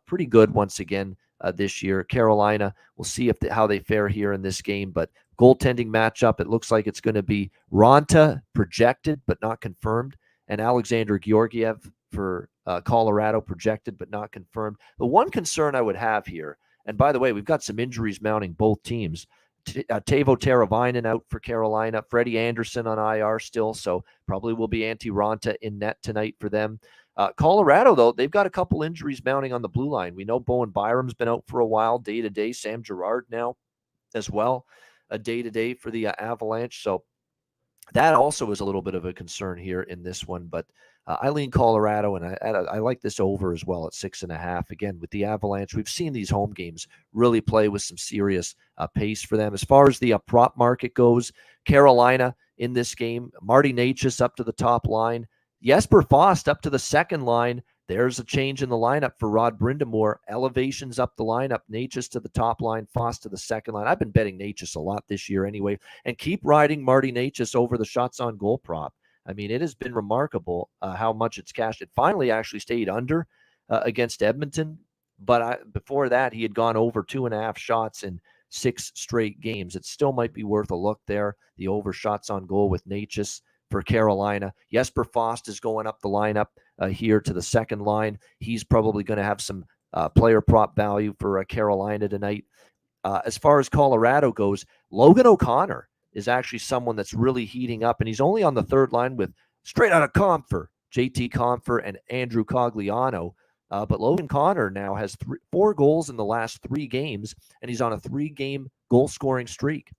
pretty good once again this year. Carolina, we'll see how they fare here in this game. But goaltending matchup, it looks like it's going to be Ranta projected but not confirmed, and Alexander Georgiev for Colorado projected but not confirmed. The one concern I would have here, and by the way, we've got some injuries mounting both teams. Teuvo Teravainen out for Carolina. Freddie Anderson on IR still, so probably will be Antti Ranta in net tonight for them. Colorado, though, they've got a couple injuries mounting on the blue line. We know Bowen Byram's been out for a while, day-to-day. Sam Girard now as well, a day-to-day for the Avalanche. So that also is a little bit of a concern here in this one, but I lean Colorado, and I like this over as well at 6.5. Again, with the Avalanche, we've seen these home games really play with some serious pace for them. As far as the prop market goes, Carolina in this game, Marty Necas up to the top line, Jesper Fast up to the second line. There's a change in the lineup for Rod Brindamore. Elevations up the lineup. Necas to the top line, Fast to the second line. I've been betting Necas a lot this year anyway, and keep riding Marty Necas over the shots on goal prop. I mean, it has been remarkable how much it's cashed. It finally actually stayed under against Edmonton, but before that, he had gone over 2.5 shots in 6 straight games. It still might be worth a look there. The over shots on goal with Natchez for Carolina. Jesper Fast is going up the lineup here to the second line. He's probably going to have some player prop value for Carolina tonight. As far as Colorado goes, Logan O'Connor is actually someone that's really heating up, and he's only on the third line with straight out of Compher, JT Compher and Andrew Cogliano. But Logan Connor now has 4 goals in the last 3 games, and he's on a 3-game goal-scoring streak.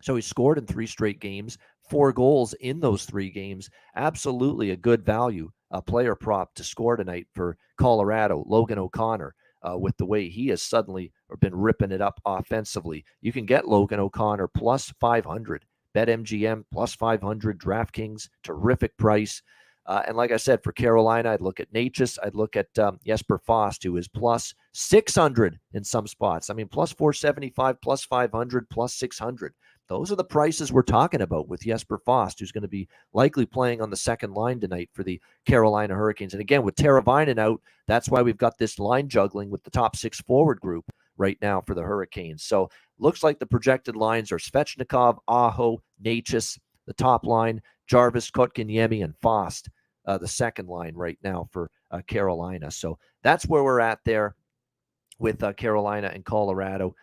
So he scored in 3 straight games, 4 goals in those 3 games. Absolutely a good value, a player prop to score tonight for Colorado, Logan O'Connor, with the way he has suddenly been ripping it up offensively. You can get Logan O'Connor plus 500. BetMGM plus 500. DraftKings, terrific price. And like I said, for Carolina, I'd look at Natchez. I'd look at Jesper Fast, who is plus 600 in some spots. I mean, plus 475, plus 500, plus 600. Those are the prices we're talking about with Jesper Fast, who's going to be likely playing on the second line tonight for the Carolina Hurricanes. And again, with Teravainen out, that's why we've got this line juggling with the top 6 forward group right now for the Hurricanes. So looks like the projected lines are Svechnikov, Aho, Natchez, the top line, Jarvis, Kotkaniemi, and Fast, the second line right now for Carolina. So that's where we're at there with Carolina and Colorado.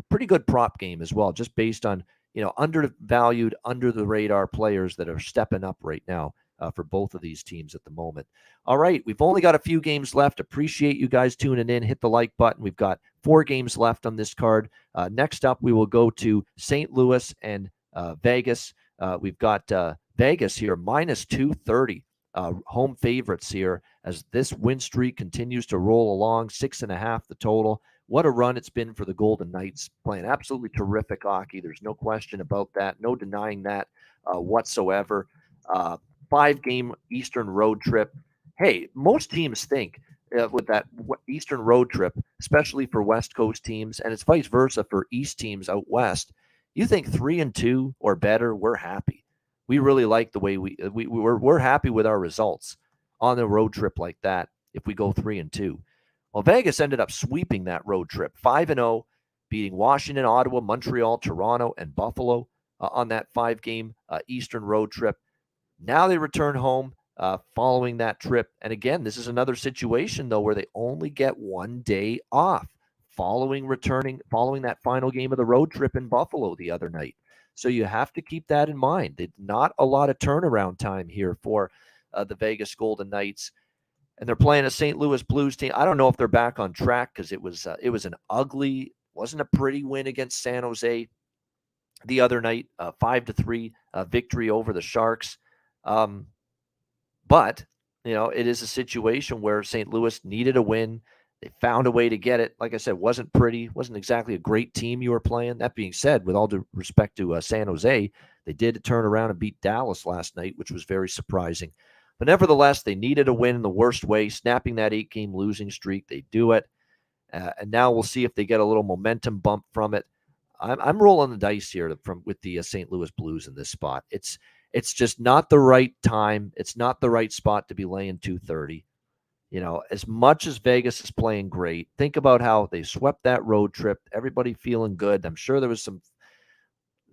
Pretty good prop game as well, just based on, undervalued, under the radar players that are stepping up right now for both of these teams at the moment. All right, we've only got a few games left. Appreciate you guys tuning in. Hit the like button. We've got 4 games left on this card. Next up, we will go to St. Louis and Vegas. We've got Vegas here, minus 230. Home favorites here as this win streak continues to roll along. 6.5 the total. What a run it's been for the Golden Knights, playing absolutely terrific hockey. There's no question about that. No denying that whatsoever. 5-game Eastern road trip. Hey, most teams think with that Eastern road trip, especially for West Coast teams, and it's vice versa for East teams out West, you think 3-2 or better, we're happy. We really like the way we're happy with our results on a road trip like that if we go 3-2. Well, Vegas ended up sweeping that road trip, 5-0, beating Washington, Ottawa, Montreal, Toronto, and Buffalo on that 5-game Eastern road trip. Now they return home following that trip. And again, this is another situation, though, where they only get 1 day off following that final game of the road trip in Buffalo the other night. So you have to keep that in mind. There's not a lot of turnaround time here for the Vegas Golden Knights. And they're playing a St. Louis Blues team. I don't know if they're back on track because it was an ugly, wasn't a pretty win against San Jose the other night, 5-3 victory over the Sharks. But, it is a situation where St. Louis needed a win. They found a way to get it. Like I said, wasn't pretty, wasn't exactly a great team you were playing. That being said, with all due respect to San Jose, they did turn around and beat Dallas last night, which was very surprising. But nevertheless, they needed a win in the worst way, snapping that 8-game losing streak. They do it. And now we'll see if they get a little momentum bump from it. I'm rolling the dice here with the St. Louis Blues in this spot. It's just not the right time. It's not the right spot to be laying 230. As much as Vegas is playing great, think about how they swept that road trip. Everybody feeling good. I'm sure there was some,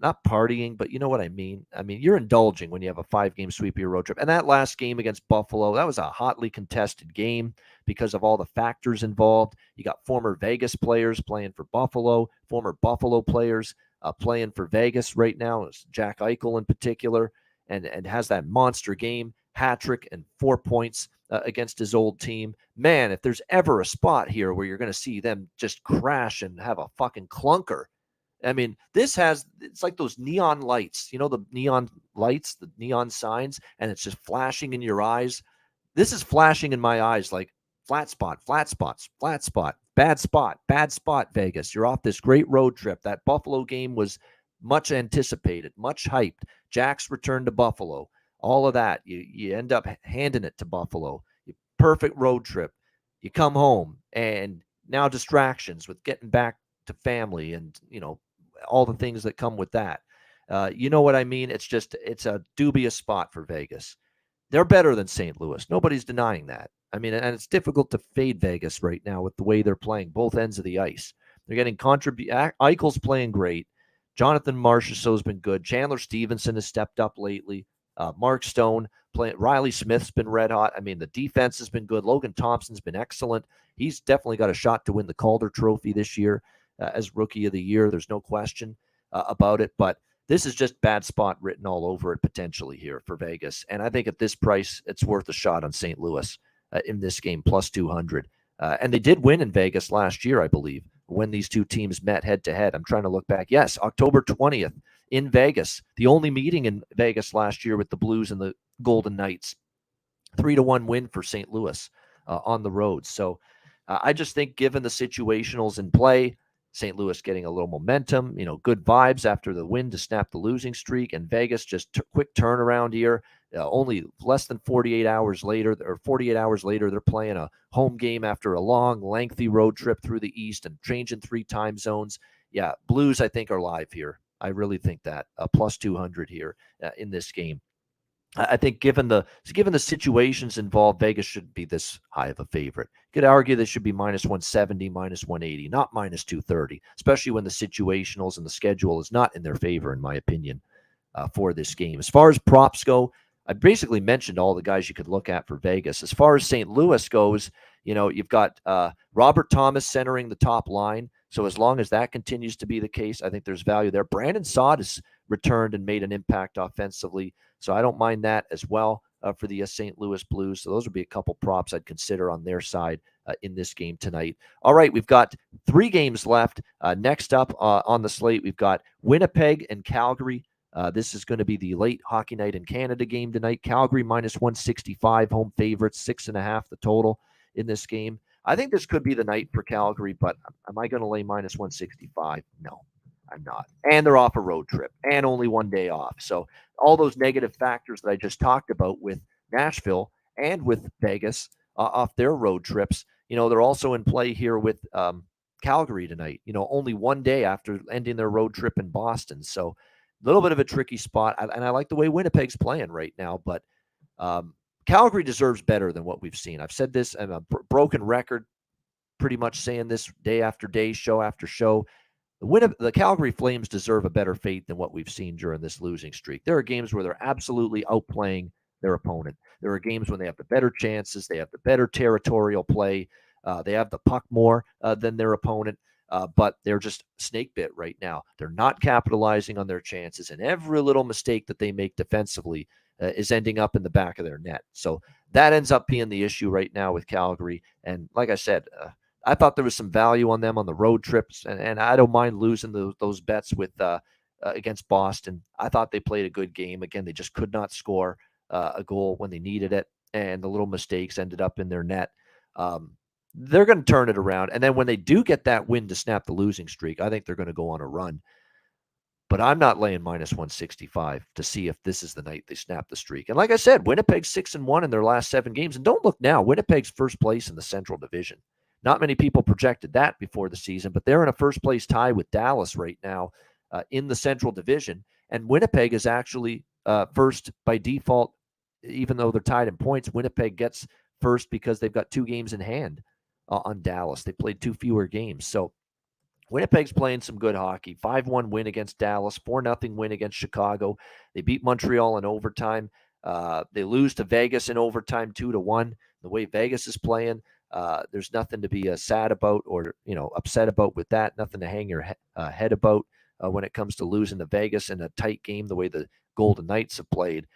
not partying, but you know what I mean. I mean, you're indulging when you have a 5-game sweep of your road trip. And that last game against Buffalo, that was a hotly contested game because of all the factors involved. You got former Vegas players playing for Buffalo, former Buffalo players playing for Vegas right now. It's Jack Eichel in particular, and has that monster game, hat trick and 4 points against his old team. Man, if there's ever a spot here where you're going to see them just crash and have a fucking clunker, I mean, it's like those neon lights, the neon lights, the neon signs, and it's just flashing in your eyes. This is flashing in my eyes like flat spot, flat spots, flat spot, bad spot, Vegas. You're off this great road trip. That Buffalo game was much anticipated, much hyped. Jack's return to Buffalo, all of that. You end up handing it to Buffalo. Perfect road trip. You come home, and now distractions with getting back to family and, all the things that come with that. You know what I mean? It's a dubious spot for Vegas. They're better than St. Louis. Nobody's denying that. I mean, and it's difficult to fade Vegas right now with the way they're playing both ends of the ice. They're getting Eichel's playing great. Jonathan Marchessault's been good. Chandler Stevenson has stepped up lately. Mark Stone playing. Riley Smith's been red hot. I mean, the defense has been good. Logan Thompson's been excellent. He's definitely got a shot to win the Calder Trophy this year as Rookie of the Year. There's no question about it. But this is just bad spot written all over it potentially here for Vegas. And I think at this price, it's worth a shot on St. Louis in this game, plus 200. And they did win in Vegas last year, I believe, when these two teams met head to head. I'm trying to look back. Yes, October 20th in Vegas, the only meeting in Vegas last year with the Blues and the Golden Knights. 3-1 win for St. Louis on the road. So I just think given the situationals in play, St. Louis getting a little momentum, good vibes after the win to snap the losing streak, and Vegas just quick turnaround here. Only less than 48 hours later, they're playing a home game after a long, lengthy road trip through the East and changing 3 time zones. Yeah, Blues, I think, are live here. I really think that plus 200 here in this game. I think given the situations involved, Vegas shouldn't be this high of a favorite. You could argue they should be minus 170, minus 180, not minus 230, especially when the situationals and the schedule is not in their favor, in my opinion, for this game. As far as props go, I basically mentioned all the guys you could look at for Vegas. As far as St. Louis goes, you've got Robert Thomas centering the top line. So as long as that continues to be the case, I think there's value there. Brandon Saad has returned and made an impact offensively. So I don't mind that as well for the St. Louis Blues. So those would be a couple props I'd consider on their side in this game tonight. All right, we've got 3 games left. Next up on the slate, we've got Winnipeg and Calgary. This is going to be the late Hockey Night in Canada game tonight. Calgary minus 165, home favorites, 6.5 the total in this game. I think this could be the night for Calgary, but am I going to lay minus 165? No, I'm not. And they're off a road trip and only 1 day off. So all those negative factors that I just talked about with Nashville and with Vegas off their road trips, they're also in play here with Calgary tonight, only 1 day after ending their road trip in Boston. So a little bit of a tricky spot. And I like the way Winnipeg's playing right now, but Calgary deserves better than what we've seen. I've said this, I'm a broken record, pretty much saying this day after day, show after show. The Calgary Flames deserve a better fate than what we've seen during this losing streak. There are games where they're absolutely outplaying their opponent. There are games when they have the better chances, they have the better territorial play, they have the puck more than their opponent, but they're just snake bit right now. They're not capitalizing on their chances, and every little mistake that they make defensively is ending up in the back of their net. So that ends up being the issue right now with Calgary. And like I said, I thought there was some value on them on the road trips, and I don't mind losing those bets with against Boston. I thought they played a good game. Again, they just could not score a goal when they needed it, and the little mistakes ended up in their net. They're going to turn it around, and then when they do get that win to snap the losing streak, I think they're going to go on a run. But I'm not laying minus 165 to see if this is the night they snap the streak. And like I said, Winnipeg's 6-1 in their last 7 games. And don't look now, Winnipeg's first place in the Central Division. Not many people projected that before the season, but they're in a first-place tie with Dallas right now in the Central Division. And Winnipeg is actually first by default, even though they're tied in points. Winnipeg gets first because they've got 2 games in hand on Dallas. They played 2 fewer games. So Winnipeg's playing some good hockey. 5-1 win against Dallas, 4-0 win against Chicago. They beat Montreal in overtime. They lose to Vegas in overtime 2-1. The way Vegas is playing, there's nothing to be sad about or upset about with that. Nothing to hang your head about when it comes to losing to Vegas in a tight game the way the Golden Knights have played.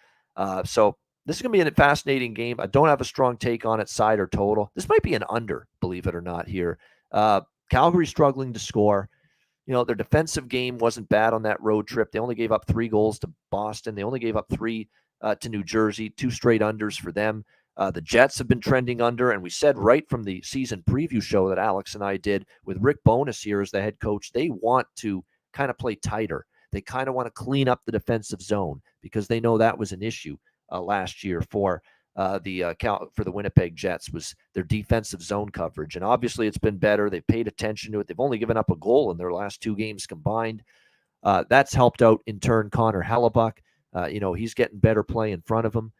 So this is going to be a fascinating game. I don't have a strong take on it, side or total. This might be an under, believe it or not here. Calgary struggling to score. Their defensive game wasn't bad on that road trip. They only gave up 3 goals to Boston. They only gave up 3 to New Jersey, 2 straight unders for them. The Jets have been trending under, and we said right from the season preview show that Alex and I did with Rick Bowness here as the head coach, they want to kind of play tighter. They kind of want to clean up the defensive zone because they know that was an issue last year for the Winnipeg Jets was their defensive zone coverage. And obviously it's been better. They've paid attention to it. They've only given up a goal in their last 2 games combined. That's helped out in turn Connor Hellebuck. He's getting better play in front of him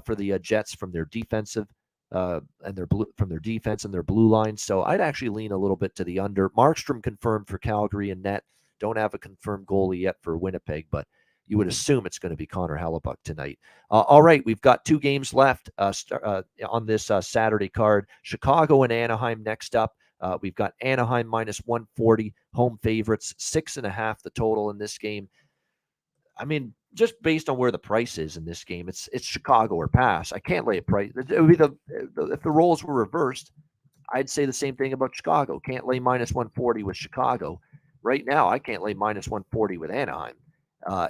for the Jets from their defensive and their defense and their blue line. So I'd actually lean a little bit to the under. Markstrom confirmed for Calgary and net. Don't have a confirmed goalie yet for Winnipeg, but you would assume it's going to be Connor Hellebuck tonight. All right, we've got 2 games left on this Saturday card. Chicago and Anaheim next up. We've got Anaheim minus 140, home favorites, 6.5 the total in this game. I mean, just based on where the price is in this game, it's Chicago or pass. I can't lay a price. It would be if the roles were reversed, I'd say the same thing about Chicago. Can't lay minus 140 with Chicago. Right now, I can't lay minus 140 with Anaheim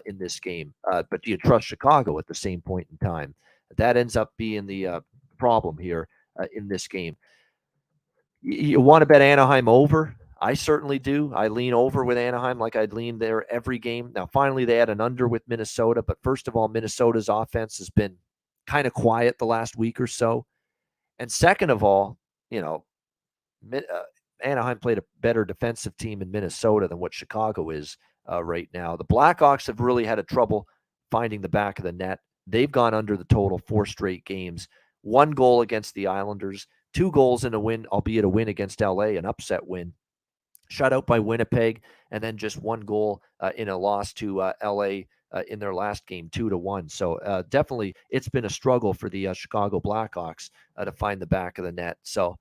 in this game. But do you trust Chicago at the same point in time? That ends up being the problem here in this game. You want to bet Anaheim over? I certainly do. I lean over with Anaheim like I'd lean there every game. Now, finally, they had an under with Minnesota. But first of all, Minnesota's offense has been kind of quiet the last week or so. And second of all, Anaheim played a better defensive team in Minnesota than what Chicago is right now. The Blackhawks have really had a trouble finding the back of the net. They've gone under the total 4 straight games. 1 goal against the Islanders, 2 goals in a win, albeit a win against LA, an upset win. Shut out by Winnipeg, and then just 1 goal in a loss to LA in their last game, 2-1. So definitely it's been a struggle for the Chicago Blackhawks to find the back of the net. So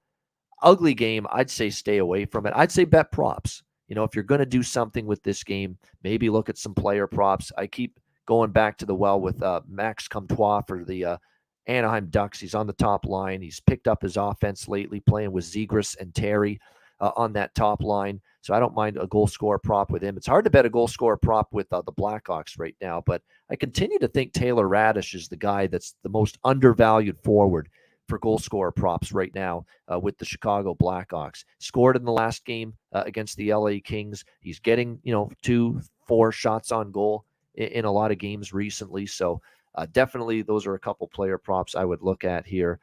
ugly game. I'd say stay away from it. I'd say bet props. If you're going to do something with this game, maybe look at some player props. I keep going back to the well with Max Comtois for the Anaheim Ducks. He's on the top line. He's picked up his offense lately, playing with Zegras and Terry on that top line. So I don't mind a goal scorer prop with him. It's hard to bet a goal scorer prop with the Blackhawks right now, but I continue to think Taylor Radish is the guy that's the most undervalued forward for goal scorer props right now with the Chicago Blackhawks. Scored in the last game against the LA Kings. He's getting, 2-4 shots on goal in a lot of games recently. So definitely those are a couple player props I would look at here.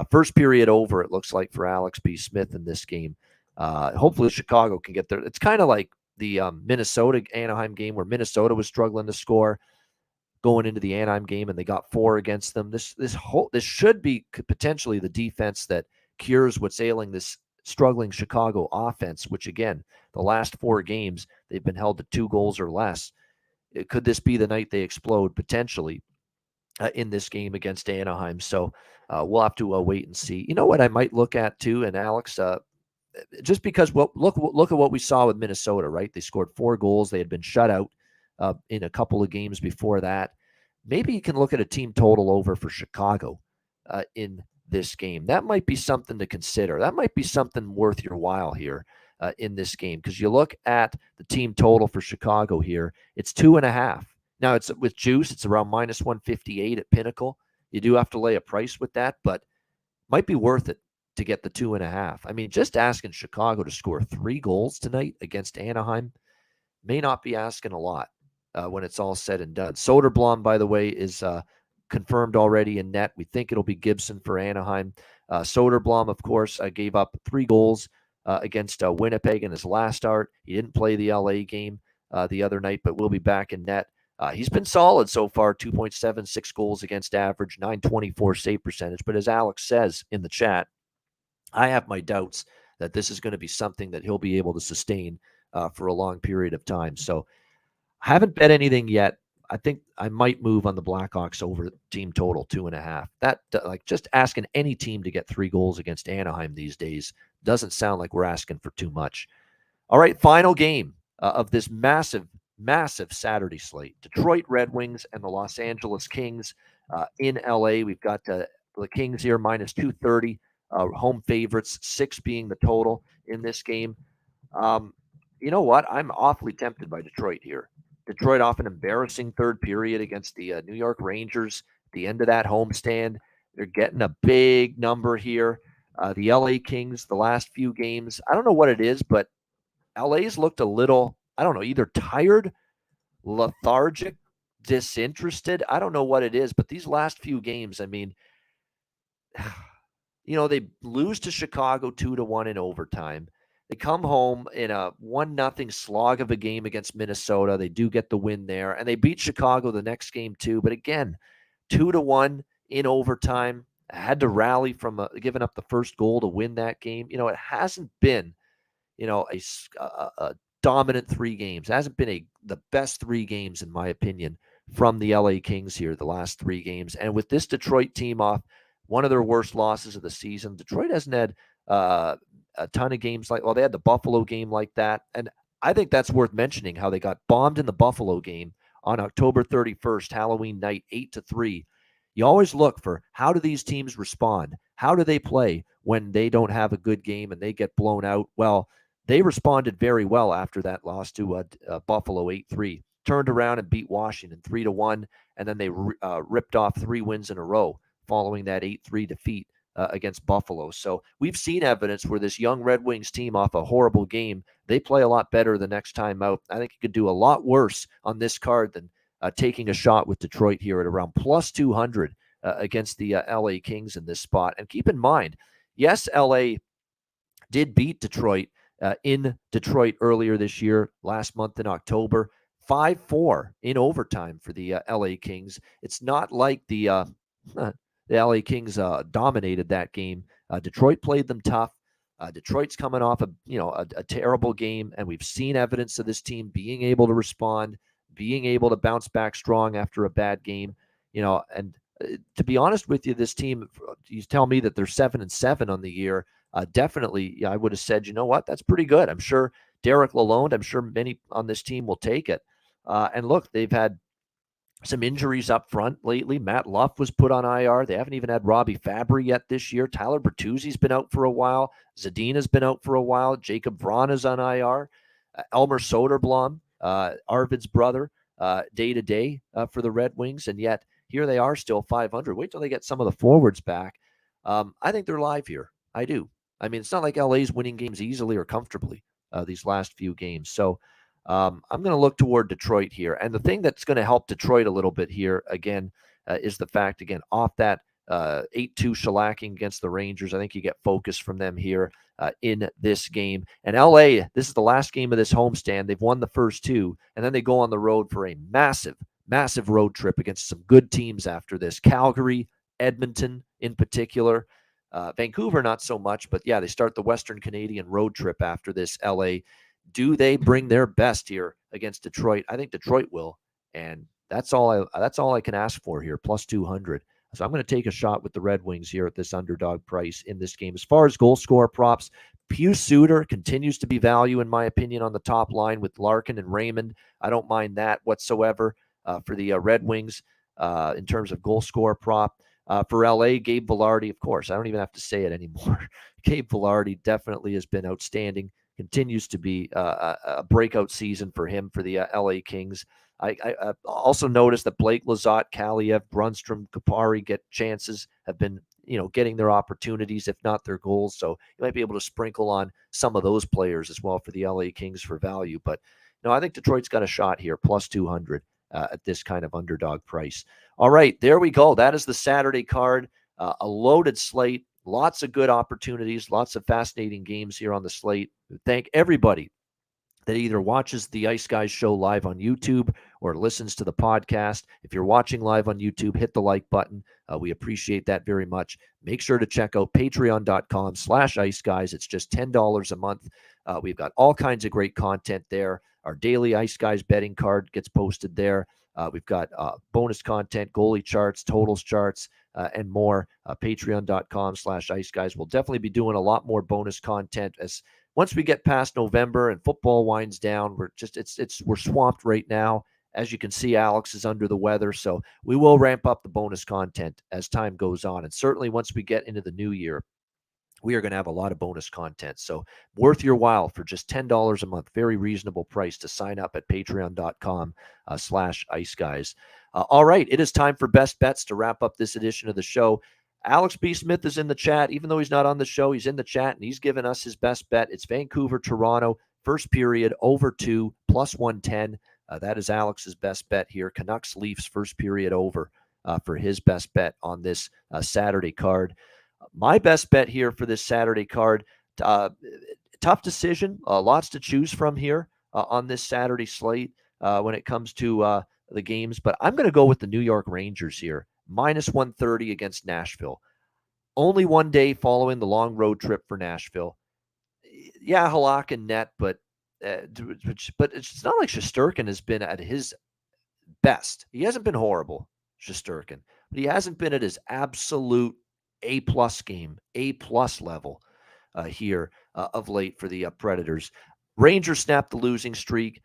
First period over, it looks like, for Alex B. Smith in this game. Hopefully Chicago can get there. It's kind of like the Minnesota-Anaheim game where Minnesota was struggling to score going into the Anaheim game, and they got 4 against them. This should be potentially the defense that cures what's ailing this struggling Chicago offense, which, again, the last 4 games, they've been held to 2 goals or less. Could this be the night they explode potentially in this game against Anaheim? So we'll have to wait and see. You know what I might look at too, and Alex, just because look at what we saw with Minnesota, right? They scored 4 goals. They had been shut out in a couple of games before that. Maybe you can look at a team total over for Chicago in this game. That might be something to consider. That might be something worth your while here in this game, because you look at the team total for Chicago here. It's 2.5. Now, it's with juice. It's around minus 158 at Pinnacle. You do have to lay a price with that, but might be worth it to get the 2.5. I mean, just asking Chicago to score 3 goals tonight against Anaheim may not be asking a lot when it's all said and done. Soderblom, by the way, is confirmed already in net. We think it'll be Gibson for Anaheim. Soderblom, of course, gave up 3 goals against Winnipeg in his last start. He didn't play the LA game the other night, but will be back in net. He's been solid so far, 2.76 goals against average, 924 save percentage. But as Alex says in the chat, I have my doubts that this is going to be something that he'll be able to sustain for a long period of time. So I haven't bet anything yet. I think I might move on the Blackhawks over team total 2.5. That just asking any team to get 3 goals against Anaheim these days doesn't sound like we're asking for too much. All right, final game of this massive Saturday slate. Detroit Red Wings and the Los Angeles Kings in LA. We've got the Kings here minus 230. Home favorites, 6 being the total in this game. You know what? I'm awfully tempted by Detroit here. Detroit off an embarrassing third period against the New York Rangers at the end of that homestand. They're getting a big number here. The LA Kings, the last few games, I don't know what it is, but LA's looked a little, I don't know, either tired, lethargic, disinterested. I don't know what it is, but these last few games, I mean, they lose to Chicago 2-1 in overtime. They come home in a 1-0 slog of a game against Minnesota. They do get the win there, and they beat Chicago the next game too. But again, 2-1 in overtime. Had to rally from giving up the first goal to win that game. It hasn't been, a dominant 3 games. It hasn't been the best 3 games, in my opinion, from the LA Kings here, the last 3 games. And with this Detroit team off one of their worst losses of the season, Detroit hasn't had a ton of games they had the Buffalo game like that. And I think that's worth mentioning how they got bombed in the Buffalo game on October 31st, Halloween night, 8-3. You always look for how do these teams respond? How do they play when they don't have a good game and they get blown out? Well, they responded very well after that loss to Buffalo 8-3. Turned around and beat Washington 3-1, and then they ripped off 3 wins in a row following that 8-3 defeat against Buffalo. So we've seen evidence where this young Red Wings team, off a horrible game, they play a lot better the next time out. I think you could do a lot worse on this card than taking a shot with Detroit here at around plus 200 against the LA Kings in this spot. And keep in mind, yes, LA did beat Detroit in Detroit earlier this year, last month in October, 5-4 in overtime for the LA Kings. It's not like the LA Kings dominated that game. Detroit played them tough. Detroit's coming off a terrible game, and we've seen evidence of this team being able to respond, being able to bounce back strong after a bad game. And to be honest with you, this team, you tell me that they're 7-7 on the year. Definitely, I would have said, you know what, that's pretty good. I'm sure Derek Lalonde, I'm sure many on this team will take it. And look, they've had some injuries up front lately. Matt Luff was put on IR. They haven't even had Robbie Fabry yet this year. Tyler Bertuzzi's been out for a while. Zadina's been out for a while. Jacob Vrana's on IR. Elmer Soderblom, Arvid's brother, day-to-day for the Red Wings. And yet, here they are still 500. Wait till they get some of the forwards back. I think they're live here. I do. I mean, it's not like LA's winning games easily or comfortably these last few games. So I'm going to look toward Detroit here. And the thing that's going to help Detroit a little bit here, again, is the fact, again, off that 8-2 shellacking against the Rangers, I think you get focus from them here in this game. And LA, this is the last game of this homestand. They've won the first 2, and then they go on the road for a massive, massive road trip against some good teams after this. Calgary, Edmonton in particular. Vancouver, not so much, but yeah, they start the Western Canadian road trip after this. LA, do they bring their best here against Detroit? I think Detroit will, and that's all I can ask for here, plus 200. So I'm going to take a shot with the Red Wings here at this underdog price in this game. As far as goal scorer props, Pius Suter continues to be value, in my opinion, on the top line with Larkin and Raymond. I don't mind that whatsoever for the Red Wings in terms of goal scorer prop. For LA, Gabe Vilardi, of course, I don't even have to say it anymore. Gabe Vilardi definitely has been outstanding. Continues to be a breakout season for him for the LA Kings. I also noticed that Blake Lizotte, Kaliev, Brunstrom, Kupari get chances, have been getting their opportunities, if not their goals. So you might be able to sprinkle on some of those players as well for the LA Kings for value. But no, I think Detroit's got a shot here, plus 200 at this kind of underdog price. All right, there we go. That is the Saturday card, a loaded slate. Lots of good opportunities, lots of fascinating games here on the slate. Thank everybody that either watches the Ice Guys show live on YouTube or listens to the podcast. If you're watching live on YouTube, hit the like button. We appreciate that very much. Make sure to check out patreon.com/Ice Guys. It's just $10 a month. We've got all kinds of great content there. Our daily Ice Guys betting card gets posted there. We've got bonus content, goalie charts, totals charts, and more. Patreon.com/Ice Guys. We'll definitely be doing a lot more bonus content as once we get past November and football winds down. We're swamped right now. As you can see, Alex is under the weather, so we will ramp up the bonus content as time goes on. And certainly once we get into the new year, we are going to have a lot of bonus content. So worth your while for just $10 a month. Very reasonable price to sign up at patreon.com/Ice Guys. All right, it is time for best bets to wrap up this edition of the show. Alex B. Smith is in the chat. Even though he's not on the show, he's in the chat, and he's given us his best bet. It's Vancouver, Toronto, first period, over 2, plus 110. That is Alex's best bet here. Canucks, Leafs, first period over for his best bet on this Saturday card. My best bet here for this Saturday card, to tough decision. Lots to choose from here on this Saturday slate when it comes to the games. But I'm going to go with the New York Rangers here, minus 130 against Nashville. Only one day following the long road trip for Nashville. Yeah, Halak and net, but it's not like Shesterkin has been at his best. He hasn't been horrible, Shesterkin, but he hasn't been at his absolute A-plus game, A-plus level here of late for the Predators. Rangers snapped the losing streak.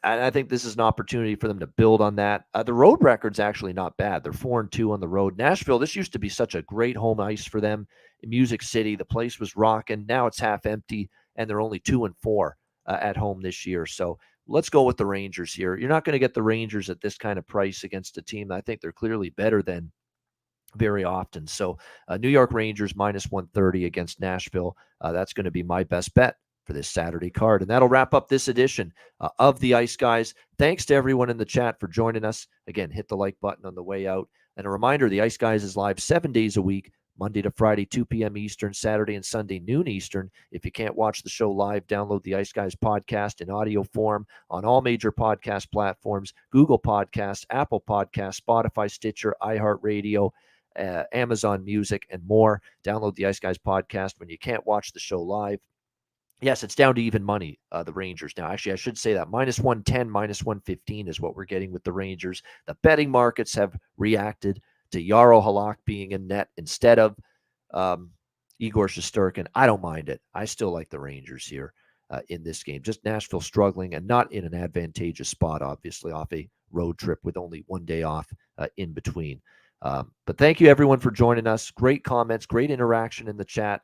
And I think this is an opportunity for them to build on that. The road record's actually not bad. They're 4-2 on the road. Nashville, this used to be such a great home ice for them in Music City. The place was rocking. Now it's half empty, and they're only 2-4 at home this year. So let's go with the Rangers here. You're not going to get the Rangers at this kind of price against a team that I think they're clearly better than very often. So New York Rangers minus 130 against Nashville. That's going to be my best bet for this Saturday card. And that'll wrap up this edition of the Ice Guys. Thanks to everyone in the chat for joining us. Again, hit the like button on the way out. And a reminder, the Ice Guys is live 7 days a week, Monday to Friday, 2 p.m. Eastern, Saturday and Sunday, noon Eastern. If you can't watch the show live, download the Ice Guys podcast in audio form on all major podcast platforms, Google Podcasts, Apple Podcasts, Spotify, Stitcher, iHeartRadio, Amazon Music, and more. Download the Ice Guys podcast when you can't watch the show live. Yes, it's down to even money, the Rangers now. Actually, I should say that minus 110, minus 115 is what we're getting with the Rangers. The betting markets have reacted to Jaro Halak being in net instead of Igor Shesterkin. I don't mind it. I still like the Rangers here in this game. Just Nashville struggling and not in an advantageous spot, obviously, off a road trip with only one day off in between. But thank you, everyone, for joining us. Great comments, great interaction in the chat.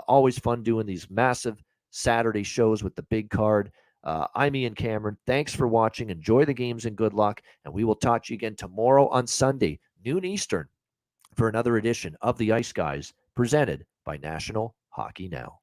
Always fun doing these massive Saturday shows with the big card. I'm Ian Cameron. Thanks for watching. Enjoy the games and good luck. And we will talk to you again tomorrow on Sunday, noon Eastern, for another edition of the Ice Guys presented by National Hockey Now.